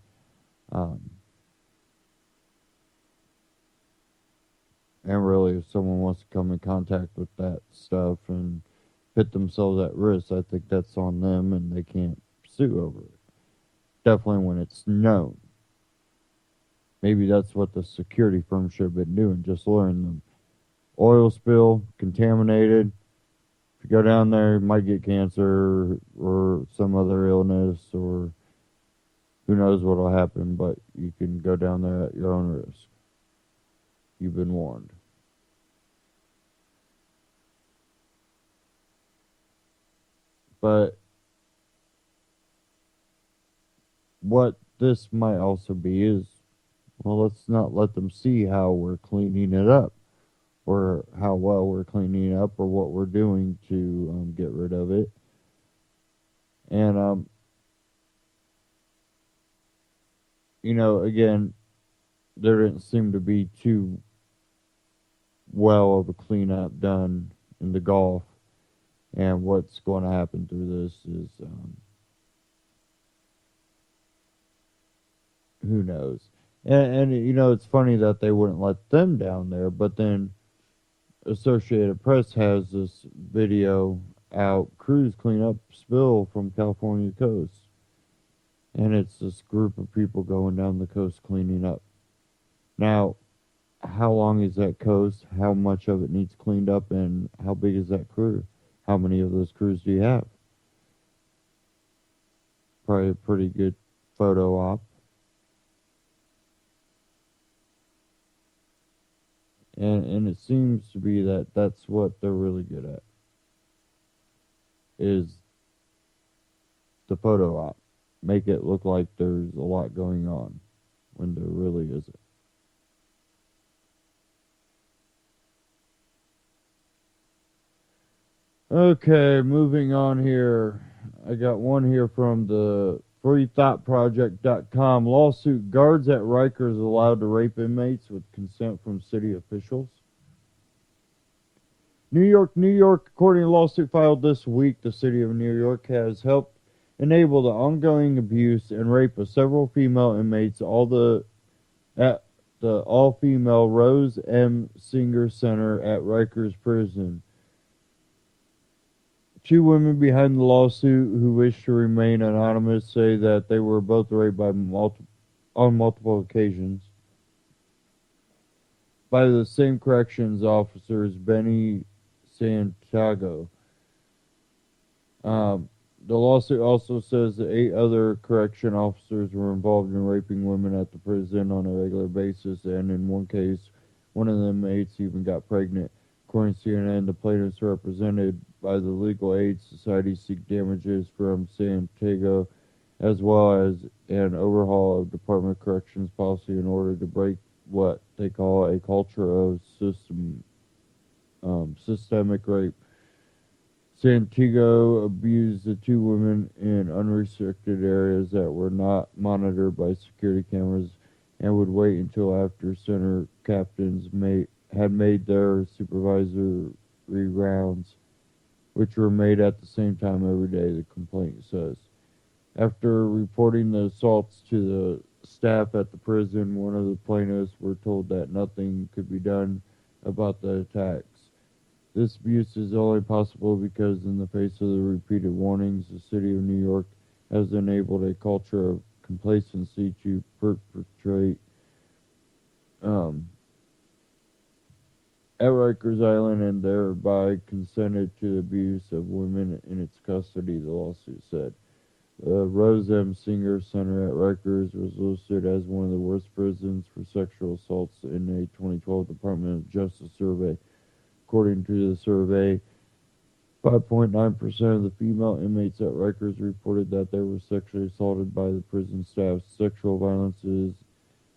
And really, if someone wants to come in contact with that stuff and put themselves at risk, I think that's on them and they can't sue over it. Definitely when it's known. Maybe that's what the security firm should have been doing, just luring them. Oil spill, contaminated. If you go down there, you might get cancer or some other illness or who knows what will happen, but you can go down there at your own risk. You've been warned. But what this might also be is, well, let's not let them see how we're cleaning it up or how well we're cleaning it up or what we're doing to get rid of it. And, again, there didn't seem to be too well of a cleanup done in the Gulf. And what's going to happen through this is, who knows? And it's funny that they wouldn't let them down there, but then Associated Press has this video out, crews clean up spill from California coast. And it's this group of people going down the coast cleaning up. Now, how long is that coast? How much of it needs cleaned up? And how big is that crew? How many of those crews do you have? Probably a pretty good photo op. And it seems to be that that's what they're really good at, is the photo op. Make it look like there's a lot going on when there really isn't. Okay, moving on here. I got one here from the freethoughtproject.com. Lawsuit, guards at Rikers allowed to rape inmates with consent from city officials. New York, according to a lawsuit filed this week, the city of New York has helped enable the ongoing abuse and rape of several female inmates at the all-female Rose M. Singer Center at Rikers Prison. Two women behind the lawsuit who wish to remain anonymous say that they were both raped on multiple occasions by the same corrections officers, Benny Santiago. The lawsuit also says that 8 other correction officers were involved in raping women at the prison on a regular basis, and in one case, one of the inmates even got pregnant. According to CNN, the plaintiffs represented by the Legal Aid Society seek damages from Santiago, as well as an overhaul of Department of Corrections policy in order to break what they call a culture of systemic rape. Santiago abused the 2 women in unrestricted areas that were not monitored by security cameras and would wait until after center captains had made their supervisory rounds, which were made at the same time every day, the complaint says. After reporting the assaults to the staff at the prison, one of the plaintiffs were told that nothing could be done about the attacks. This abuse is only possible because in the face of the repeated warnings, the city of New York has enabled a culture of complacency to perpetrate at Rikers Island and thereby consented to the abuse of women in its custody, the lawsuit said. Rose M. Singer Center at Rikers was listed as one of the worst prisons for sexual assaults in a 2012 Department of Justice survey. According to the survey, 5.9% of the female inmates at Rikers reported that they were sexually assaulted by the prison staff. Sexual violence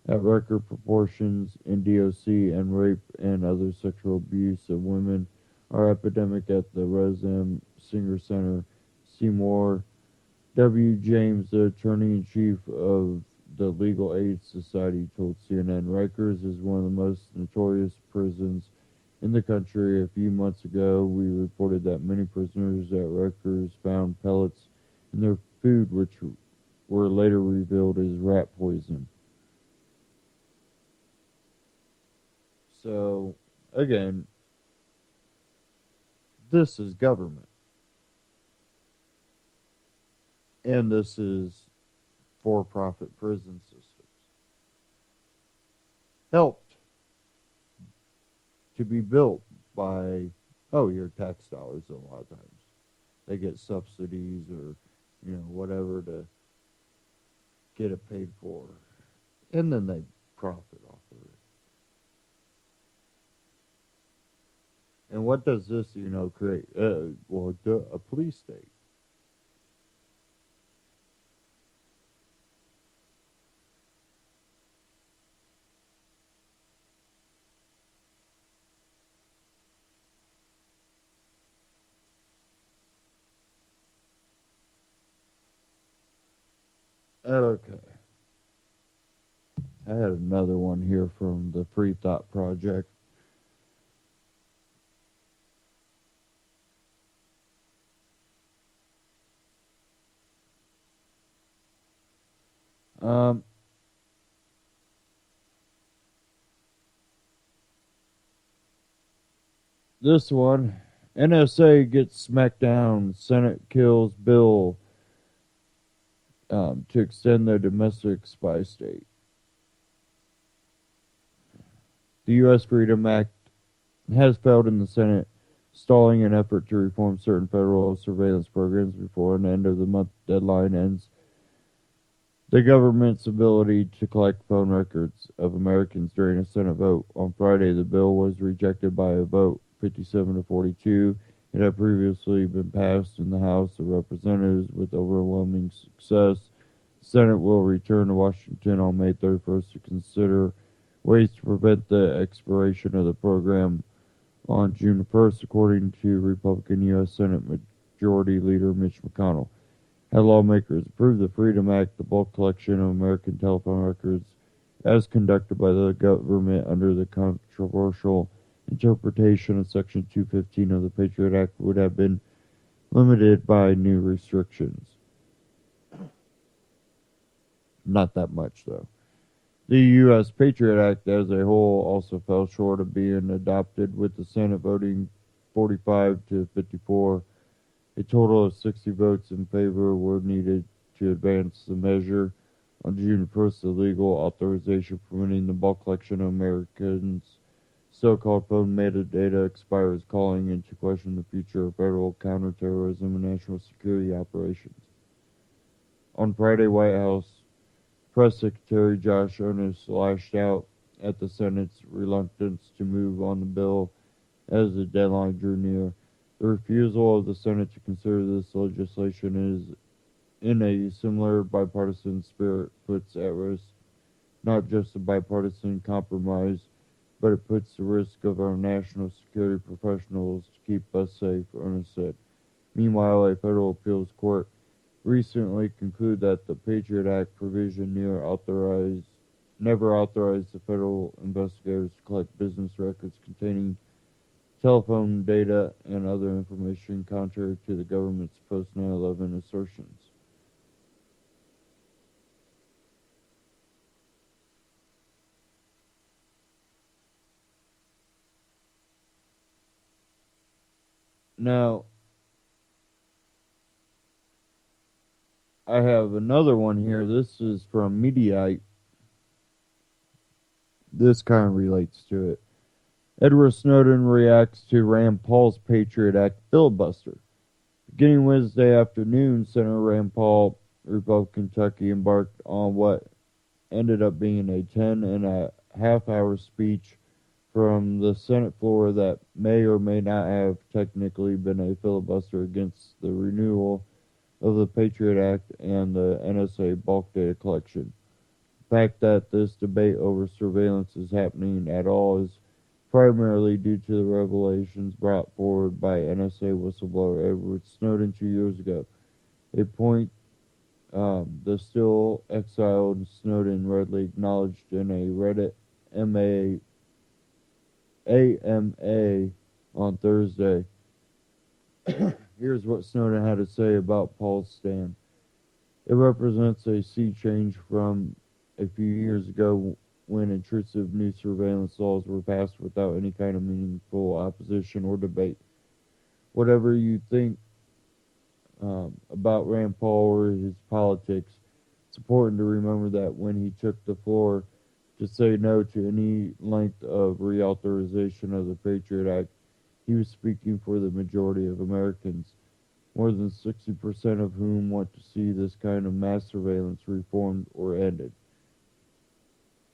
at record proportions in DOC, and rape and other sexual abuse of women are epidemic at the Rose M. Singer Center. Seymour W. James, the attorney-in-chief of the Legal Aid Society, told CNN, Rikers is one of the most notorious prisons in the country. A few months ago, we reported that many prisoners at Rikers found pellets in their food, which were later revealed as rat poison. So, again, this is government. And this is for-profit prison systems. Helped to be built by, your tax dollars a lot of times. They get subsidies or, whatever to get it paid for. And then they profit off of it. And what does this, create? A police state. Okay. I had another one here from the Free Thought Project. This one, NSA gets smacked down. Senate kills bill to extend their domestic spy state. The U.S. Freedom Act has failed in the Senate, stalling an effort to reform certain federal surveillance programs before an end of the month deadline ends. The government's ability to collect phone records of Americans during a Senate vote. On Friday, the bill was rejected by a vote 57 to 42. It had previously been passed in the House of Representatives with overwhelming success. The Senate will return to Washington on May 31st to consider ways to prevent the expiration of the program on June 1st, according to Republican U.S. Senate Majority Leader Mitch McConnell. Had lawmakers approved the Freedom Act, the bulk collection of American telephone records as conducted by the government under the controversial interpretation of Section 215 of the Patriot Act would have been limited by new restrictions. Not that much, though. The U.S. Patriot Act as a whole also fell short of being adopted, with the Senate voting 45 to 54. A total of 60 votes in favor were needed to advance the measure. On June 1st, the legal authorization permitting the bulk collection of Americans' so-called phone metadata expires, calling into question the future of federal counterterrorism and national security operations. On Friday, White House Press Secretary Josh Earnest lashed out at the Senate's reluctance to move on the bill as the deadline drew near. The refusal of the Senate to consider this legislation is in a similar bipartisan spirit puts at risk not just a bipartisan compromise, but it puts the risk of our national security professionals to keep us safe, Ernest said. Meanwhile, a federal appeals court recently concluded that the Patriot Act provision never authorized the federal investigators to collect business records containing telephone data and other information, contrary to the government's post 9/11 assertions. Now, I have another one here. This is from Mediaite. This kind of relates to it. Edward Snowden reacts to Rand Paul's Patriot Act filibuster. Beginning Wednesday afternoon, Senator Rand Paul Republican Kentucky embarked on what ended up being a 10.5 hour speech from the Senate floor that may or may not have technically been a filibuster against the renewal of the Patriot Act and the NSA bulk data collection. The fact that this debate over surveillance is happening at all is primarily due to the revelations brought forward by NSA whistleblower Edward Snowden 2 years ago, a point the still exiled Snowden readily acknowledged in a Reddit AMA on Thursday. Here's what Snowden had to say about Paul's stand. It represents a sea change from a few years ago when intrusive new surveillance laws were passed without any kind of meaningful opposition or debate. Whatever you think about Rand Paul or his politics, it's important to remember that when he took the floor to say no to any length of reauthorization of the Patriot Act, he was speaking for the majority of Americans, more than 60% of whom want to see this kind of mass surveillance reformed or ended.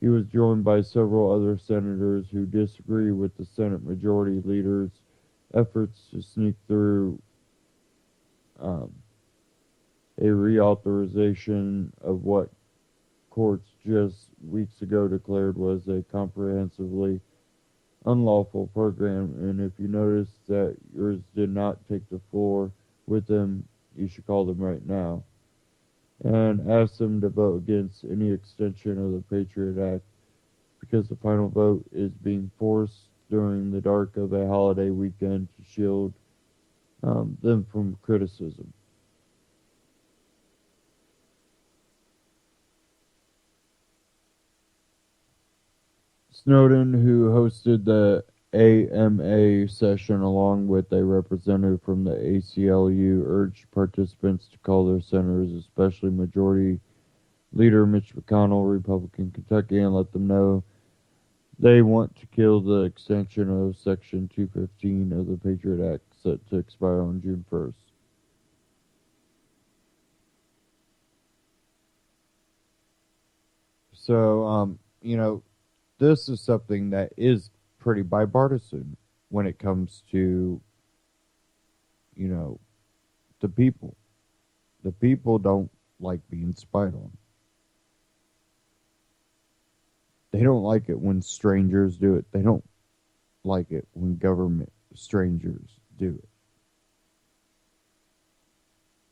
He was joined by several other senators who disagree with the Senate Majority Leader's efforts to sneak through a reauthorization of what courts just weeks ago declared was a comprehensively unlawful program. And if you notice that yours did not take the floor with them, you should call them right now and ask them to vote against any extension of the Patriot Act, because the final vote is being forced during the dark of a holiday weekend to shield them from criticism. Snowden, who hosted the AMA session along with a representative from the ACLU, urged participants to call their senators, especially Majority Leader Mitch McConnell, Republican Kentucky, and let them know they want to kill the extension of Section 215 of the Patriot Act set to expire on June 1st. So, this is something that is pretty bipartisan when it comes to, the people. The people don't like being spied on. They don't like it when strangers do it. They don't like it when government strangers do it.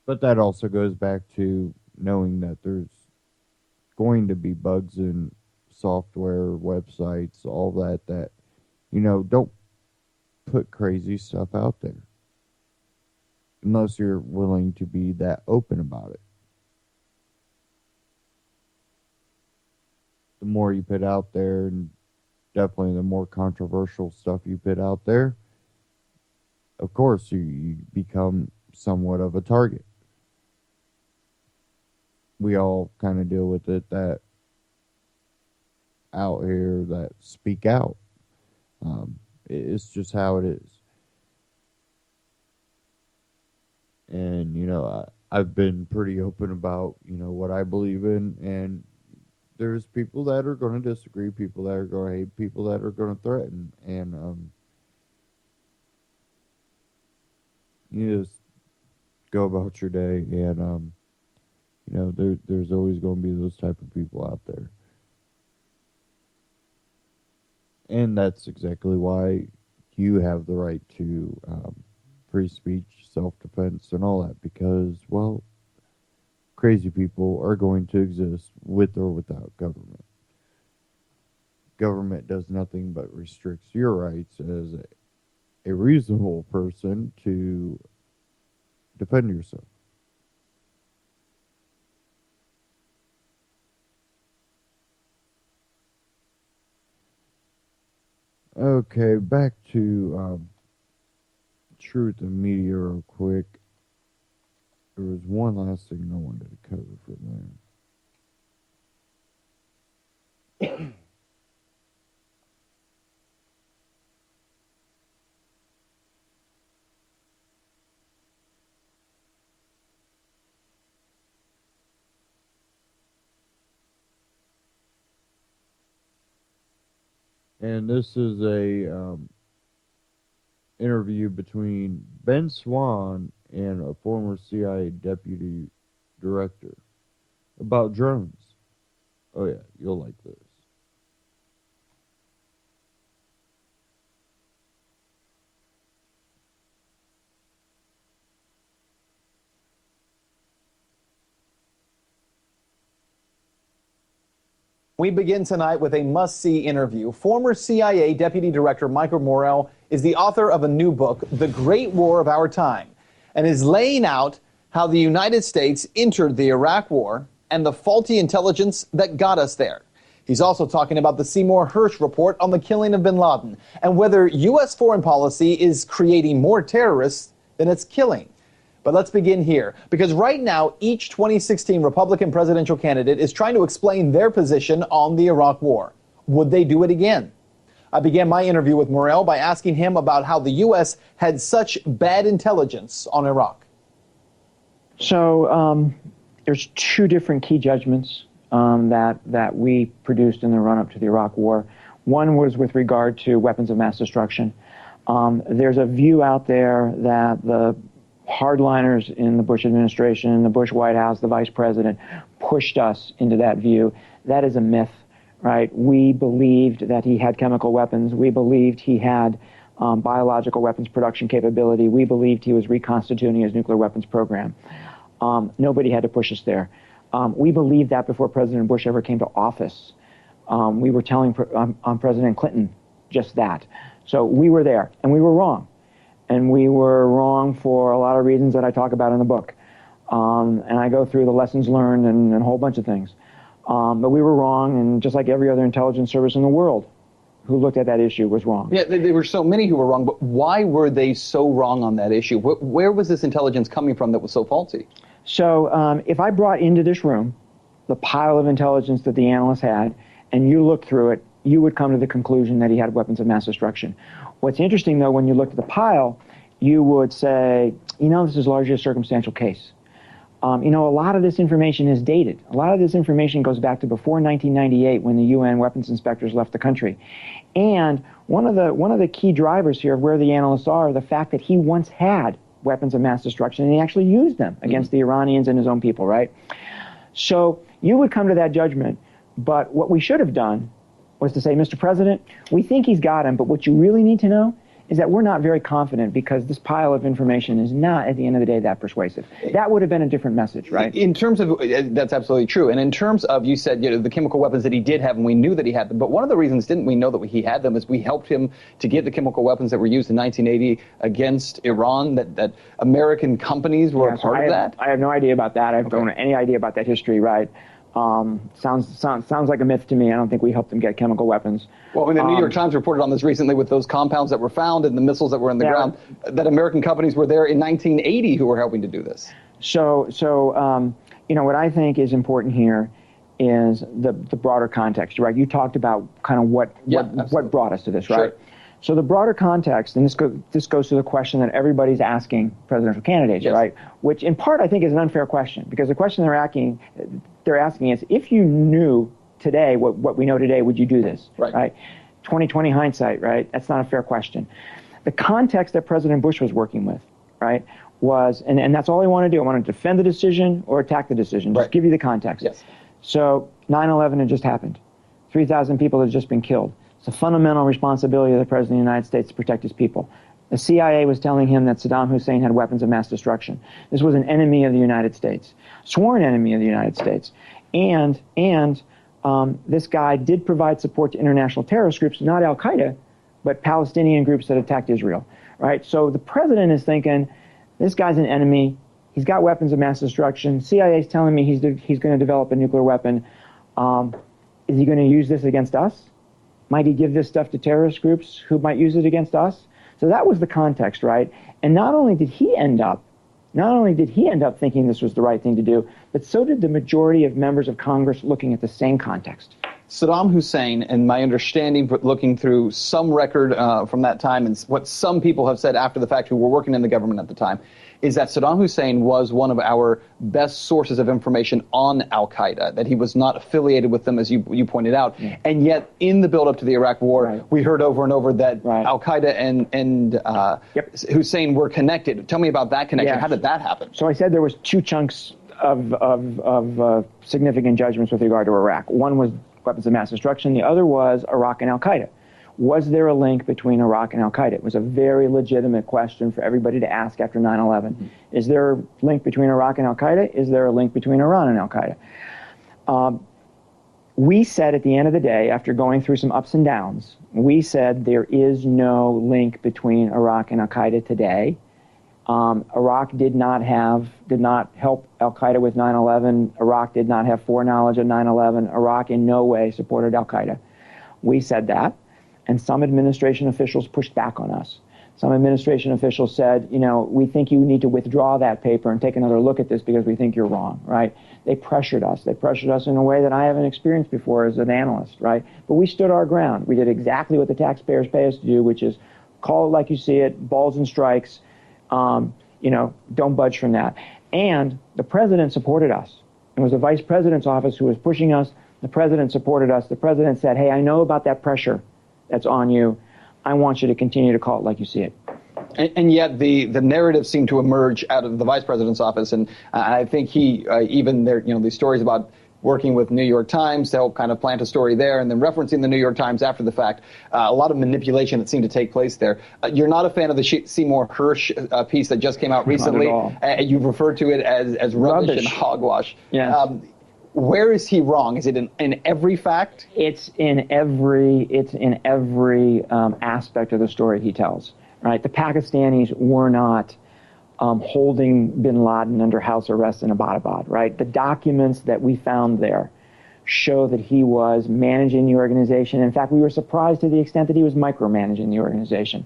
But that also goes back to knowing that there's going to be bugs in software, websites, all that, don't put crazy stuff out there unless you're willing to be that open about it. The more you put out there, and definitely the more controversial stuff you put out there, of course you become somewhat of a target. We all kind of deal with it that out here that speak out. It's just how it is. And, I've been pretty open about, what I believe in. And there's people that are going to disagree, people that are going to hate, people that are going to threaten. And you just go about your day. And, there's always going to be those type of people out there. And that's exactly why you have the right to free speech, self-defense, and all that, because, well, crazy people are going to exist with or without government. Government does nothing but restricts your rights as a reasonable person to defend yourself. Okay, back to truth and media real quick. There was one last thing I wanted to cover from there. And this is a interview between Ben Swann and a former CIA deputy director about drones. Oh yeah, you'll like this. We begin tonight with a must-see interview. Former CIA Deputy Director Michael Morell is the author of a new book, The Great War of Our Time, and is laying out how the United States entered the Iraq War and the faulty intelligence that got us there. He's also talking about the Seymour Hersh report on the killing of bin Laden and whether U.S. foreign policy is creating more terrorists than it's killing. But let's begin here, because right now, each 2016 Republican presidential candidate is trying to explain their position on the Iraq War. Would they do it again? I began my interview with Morell by asking him about how the U.S. had such bad intelligence on Iraq. So there's two different key judgments that we produced in the run-up to the Iraq War. One was with regard to weapons of mass destruction. There's a view out there that the hardliners in the Bush administration, the Bush White House, the vice president pushed us into that view. That is a myth, right? We believed that he had chemical weapons. We believed he had biological weapons production capability. We believed he was reconstituting his nuclear weapons program. Nobody had to push us there. We believed that before President Bush ever came to office. We were telling President Clinton just that. So we were there, and we were wrong. And we were wrong for a lot of reasons that I talk about in the book. And I go through the lessons learned and a whole bunch of things. But we were wrong, and just like every other intelligence service in the world who looked at that issue was wrong. Yeah, there were so many who were wrong, but why were they so wrong on that issue? Where was this intelligence coming from that was so faulty? So if I brought into this room the pile of intelligence that the analysts had, and you looked through it, you would come to the conclusion that he had weapons of mass destruction. What's interesting, though, when you looked at the pile, you would say, you know, this is largely a circumstantial case. You know, a lot of this information is dated. A lot of this information goes back to before 1998 when the UN weapons inspectors left the country. And one of the key drivers here of where the analysts are, the fact that he once had weapons of mass destruction and he actually used them against the Iranians and his own people, right? So you would come to that judgment, but what we should have done was to say, Mr. President, we think he's got him, but what you really need to know is that we're not very confident because this pile of information is not, at the end of the day, that persuasive. That would have been a different message, right? In terms of, that's absolutely true. And in terms of, you said, you know, the chemical weapons that he did have, and we knew that he had them, but one of the reasons didn't we know that he had them is we helped him to get the chemical weapons that were used in 1980 against Iran, that American companies were a part of that? I have no idea about that. I don't have any idea about that history, right? Sounds like a myth to me. I don't think we helped them get chemical weapons. Well, I mean, the New York Times reported on this recently with those compounds that were found and the missiles that were in the ground, that American companies were there in 1980 who were helping to do this. So you know, what I think is important here is the broader context, right? You talked about kind of what brought us to this, right? Sure. So the broader context, and this goes to the question that everybody's asking presidential candidates, right? Which in part I think is an unfair question, because the question they're asking is, if you knew today what we know today, would you do this? Right? 2020 hindsight, right? That's not a fair question. The context that President Bush was working with, right, was, and that's all he wanted to do. I wanted to defend the decision or attack the decision. Just give you the context. Yes. So 9/11 had just happened. 3,000 people had just been killed. It's a fundamental responsibility of the President of the United States to protect his people. The CIA was telling him that Saddam Hussein had weapons of mass destruction. This was an enemy of the United States, sworn enemy of the United States. And this guy did provide support to international terrorist groups, not Al-Qaeda, but Palestinian groups that attacked Israel, right? So the president is thinking, this guy's an enemy. He's got weapons of mass destruction. CIA is telling me he's going to develop a nuclear weapon. Is he going to use this against us? Might he give this stuff to terrorist groups who might use it against us? So that was the context, right? And not only did he end up thinking this was the right thing to do, but so did the majority of members of Congress looking at the same context. Saddam Hussein, and my understanding, looking through some record from that time and what some people have said after the fact who were working in the government at the time, is that Saddam Hussein was one of our best sources of information on al-Qaeda, that he was not affiliated with them, as you pointed out. And yet, in the build-up to the Iraq War, we heard over and over that al-Qaeda and Hussein were connected. Tell me about that connection. How did that happen? So I said there was two chunks of significant judgments with regard to Iraq. One was weapons of mass destruction. The other was Iraq and al-Qaeda. Was there a link between Iraq and al-Qaeda? It was a very legitimate question for everybody to ask after 9/11. Is there a link between Iraq and al-Qaeda? Is there a link between Iran and al-Qaeda? We said at the end of the day, after going through some ups and downs, we said there is no link between Iraq and al-Qaeda today. Iraq did not help al-Qaeda with 9/11. Iraq did not have foreknowledge of 9/11. Iraq in no way supported al-Qaeda. We said that, and some administration officials pushed back on us. Some administration officials said, you know, we think you need to withdraw that paper and take another look at this because we think you're wrong, right? They pressured us. They pressured us in a way that I haven't experienced before as an analyst, right? But we stood our ground. We did exactly what the taxpayers pay us to do, which is call it like you see it, balls and strikes. You know, don't budge from that. And the president supported us. It was the vice president's office who was pushing us. The president supported us. The president said, hey, I know about that pressure that's on you. I want you to continue to call it like you see it. And yet the narrative seemed to emerge out of the vice president's office. And I think he, even there, you know, these stories about working with New York Times to help kind of plant a story there, and then referencing the New York Times after the fact. A lot of manipulation that seemed to take place there. You're not a fan of the Seymour Hersh piece that just came out recently. You've referred to it as rubbish and hogwash. Yes. Where is he wrong? Is it in every fact? It's in every aspect of the story he tells. Right? The Pakistanis were not holding bin Laden under house arrest in Abbottabad, right? The documents that we found there show that he was managing the organization. In fact, we were surprised to the extent that he was micromanaging the organization.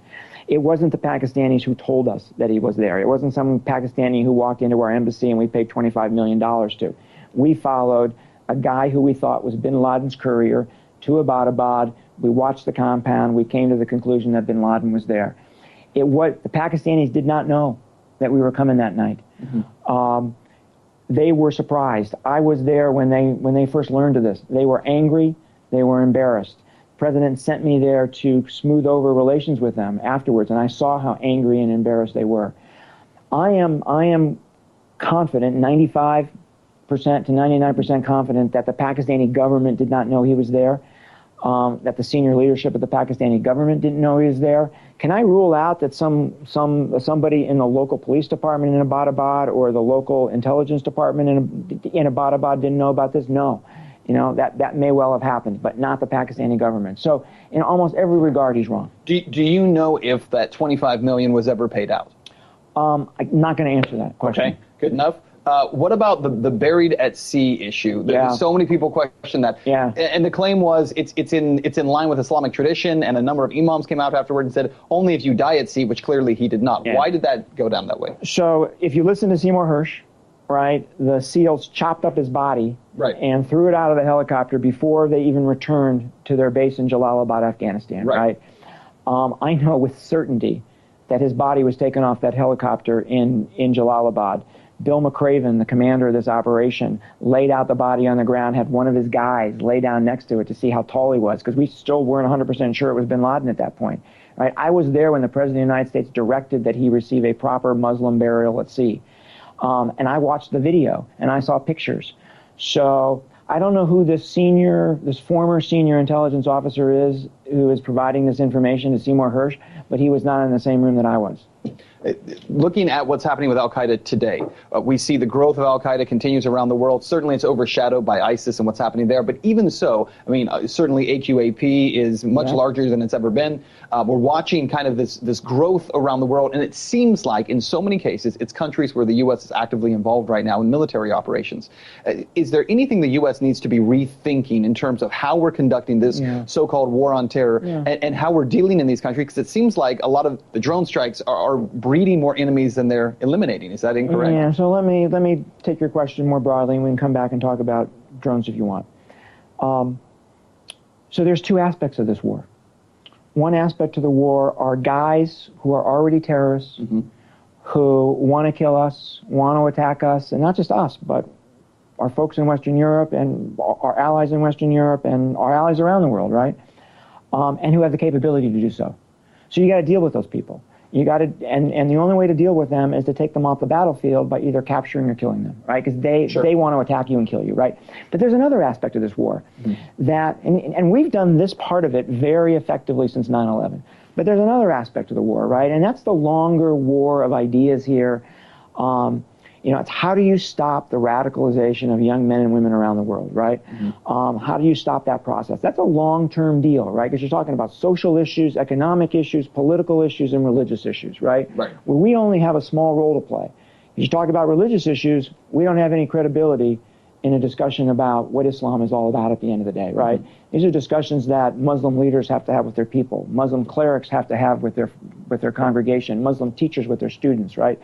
It wasn't the Pakistanis who told us that he was there. It wasn't some Pakistani who walked into our embassy and we paid $25 million to. We followed a guy who we thought was bin Laden's courier to Abbottabad. We watched the compound. We came to the conclusion that bin Laden was there. The Pakistanis did not know that we were coming that night. They were surprised. I was there when they first learned of this. They were angry. They were embarrassed. The president sent me there to smooth over relations with them afterwards, and I saw how angry and embarrassed they were. I am confident, 95% to 99% confident, that the Pakistani government did not know he was there. That the senior leadership of the Pakistani government didn't know he was there. Can I rule out that somebody in the local police department in Abbottabad or the local intelligence department in Abbottabad didn't know about this? No. You know, that may well have happened, but not the Pakistani government. So in almost every regard, he's wrong. Do you know if that $25 million was ever paid out? I'm not going to answer that question. Okay, good enough. What about the buried at sea issue? So many people question that. And the claim was it's in line with Islamic tradition, and a number of imams came out afterward and said only if you die at sea, which clearly he did not. Why did that go down that way? So if you listen to Seymour Hersh, right, the SEALs chopped up his body and threw it out of the helicopter before they even returned to their base in Jalalabad, Afghanistan. Right. I know with certainty that his body was taken off that helicopter in Jalalabad. Bill McCraven, the commander of this operation, laid out the body on the ground, had one of his guys lay down next to it to see how tall he was, because we still weren't 100% sure it was bin Laden at that point. Right? I was there when the President of the United States directed that he receive a proper Muslim burial at sea. And I watched the video, and I saw pictures. So I don't know who this former senior intelligence officer is who is providing this information to Seymour Hersh, but he was not in the same room that I was. Looking at what's happening with al-Qaeda today, we see the growth of al-Qaeda continues around the world. Certainly it's overshadowed by ISIS and what's happening there. But even so, I mean, certainly AQAP is much larger than it's ever been. We're watching kind of this growth around the world. And it seems like in so many cases, it's countries where the U.S. is actively involved right now in military operations. Is there anything the U.S. needs to be rethinking in terms of how we're conducting this so-called war on terror and how we're dealing in these countries? Because it seems like a lot of the drone strikes are breeding more enemies than they're eliminating. Is that incorrect? Yeah, so let me take your question more broadly, and we can come back and talk about drones if you want. So there's two aspects of this war. One aspect of the war are guys who are already terrorists, who want to kill us, want to attack us, and not just us, but our folks in Western Europe and our allies in Western Europe and our allies around the world, right? And who have the capability to do so. So you got to deal with those people. You got to, and the only way to deal with them is to take them off the battlefield by either capturing or killing them, right? Because they want to attack you and kill you, right? But there's another aspect of this war that, and we've done this part of it very effectively since 9/11. But there's another aspect of the war, right? And that's the longer war of ideas here. You know, it's how do you stop the radicalization of young men and women around the world, right? How do you stop that process? That's a long-term deal, right? Because you're talking about social issues, economic issues, political issues, and religious issues, right? Where we only have a small role to play. If you talk about religious issues, we don't have any credibility in a discussion about what Islam is all about at the end of the day, right? These are discussions that Muslim leaders have to have with their people, Muslim clerics have to have with their congregation, Muslim teachers with their students, right?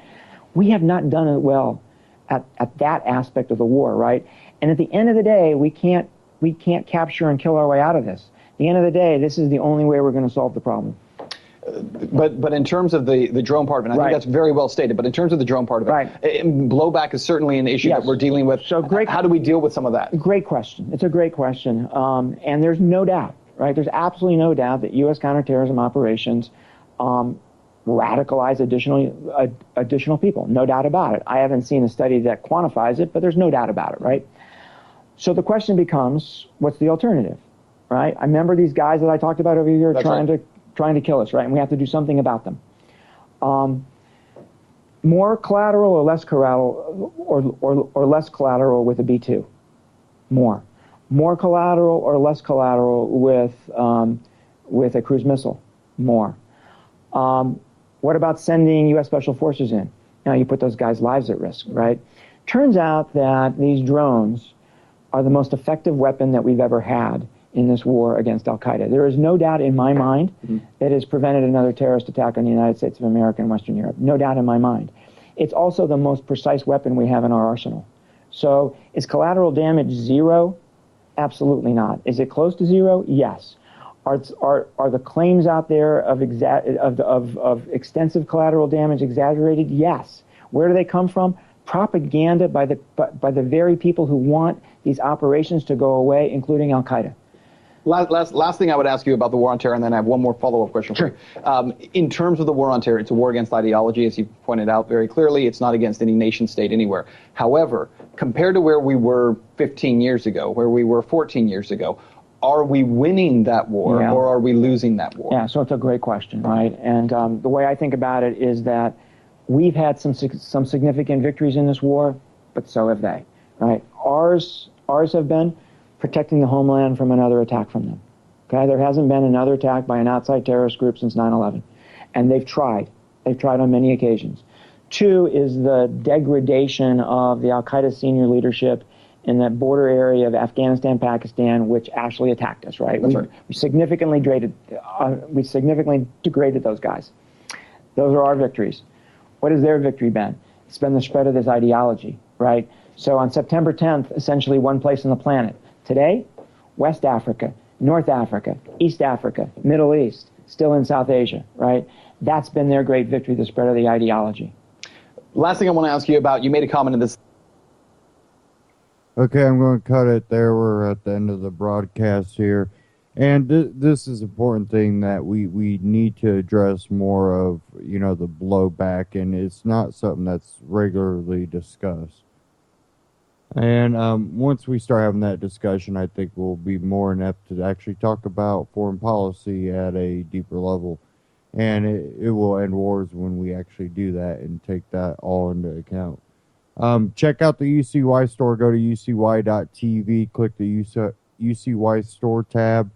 We have not done it well at that aspect of the war, right? And at the end of the day, we can't capture and kill our way out of this. At the end of the day, this is the only way we're going to solve the problem. But in terms of the drone part of it, I think that's very well stated. But in terms of the drone part of it, blowback is certainly an issue that we're dealing with. So how do we deal with some of that? Great question. It's a great question. And there's no doubt, right? There's absolutely no doubt that U.S. counterterrorism operations radicalize additional people. No doubt about it. I haven't seen a study that quantifies it, but there's no doubt about it, right? So the question becomes, what's the alternative, right? I remember these guys that I talked about over here trying to kill us, right? And we have to do something about them. More collateral or less collateral, or less collateral with a B-2? More. More collateral or less collateral with a cruise missile? More. What about sending U.S. Special Forces in? Now you put those guys' lives at risk, right? Turns out that these drones are the most effective weapon that we've ever had in this war against al-Qaeda. There is no doubt in my mind that it has prevented another terrorist attack on the United States of America and Western Europe. No doubt in my mind. It's also the most precise weapon we have in our arsenal. So is collateral damage zero? Absolutely not. Is it close to zero? Yes. Are the claims out there of extensive collateral damage exaggerated? Yes. Where do they come from? Propaganda by the very people who want these operations to go away, including al-Qaeda. Last thing I would ask you about the war on terror, and then I have one more follow-up question for you. In terms of the war on terror, it's a war against ideology, as you pointed out very clearly. It's not against any nation state anywhere. However, compared to where we were 15 years ago, where we were 14 years ago, are we winning that war or are we losing that war? Yeah, so it's a great question, right? And the way I think about it is that we've had some significant victories in this war, but so have they, right? Ours have been protecting the homeland from another attack from them. Okay, there hasn't been another attack by an outside terrorist group since 9/11, and they've tried. They've tried on many occasions. Two is the degradation of the al-Qaeda senior leadership in that border area of Afghanistan, Pakistan, which actually attacked us, right? We significantly degraded those guys. Those are our victories. What has their victory been? It's been the spread of this ideology, right? So on September 10th, essentially one place on the planet. Today, West Africa, North Africa, East Africa, Middle East, still in South Asia, right? That's been their great victory, the spread of the ideology. Last thing I want to ask you about, you made a comment in this. Okay, I'm going to cut it there. We're at the end of the broadcast here. And this is an important thing that we need to address more of, you know, the blowback, and it's not something that's regularly discussed. And once we start having that discussion, I think we'll be more inept to actually talk about foreign policy at a deeper level. And it will end wars when we actually do that and take that all into account. Check out the UCY store. Go to ucy.tv, click the UCY store tab,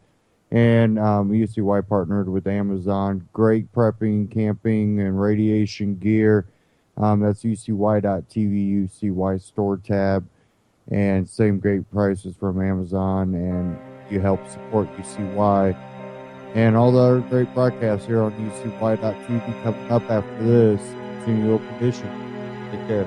and UCY partnered with Amazon. Great prepping, camping, and radiation gear. That's ucy.tv, UCY store tab, and same great prices from Amazon, and you help support UCY. And all the other great broadcasts here on ucy.tv coming up after this. Continual condition. Take care.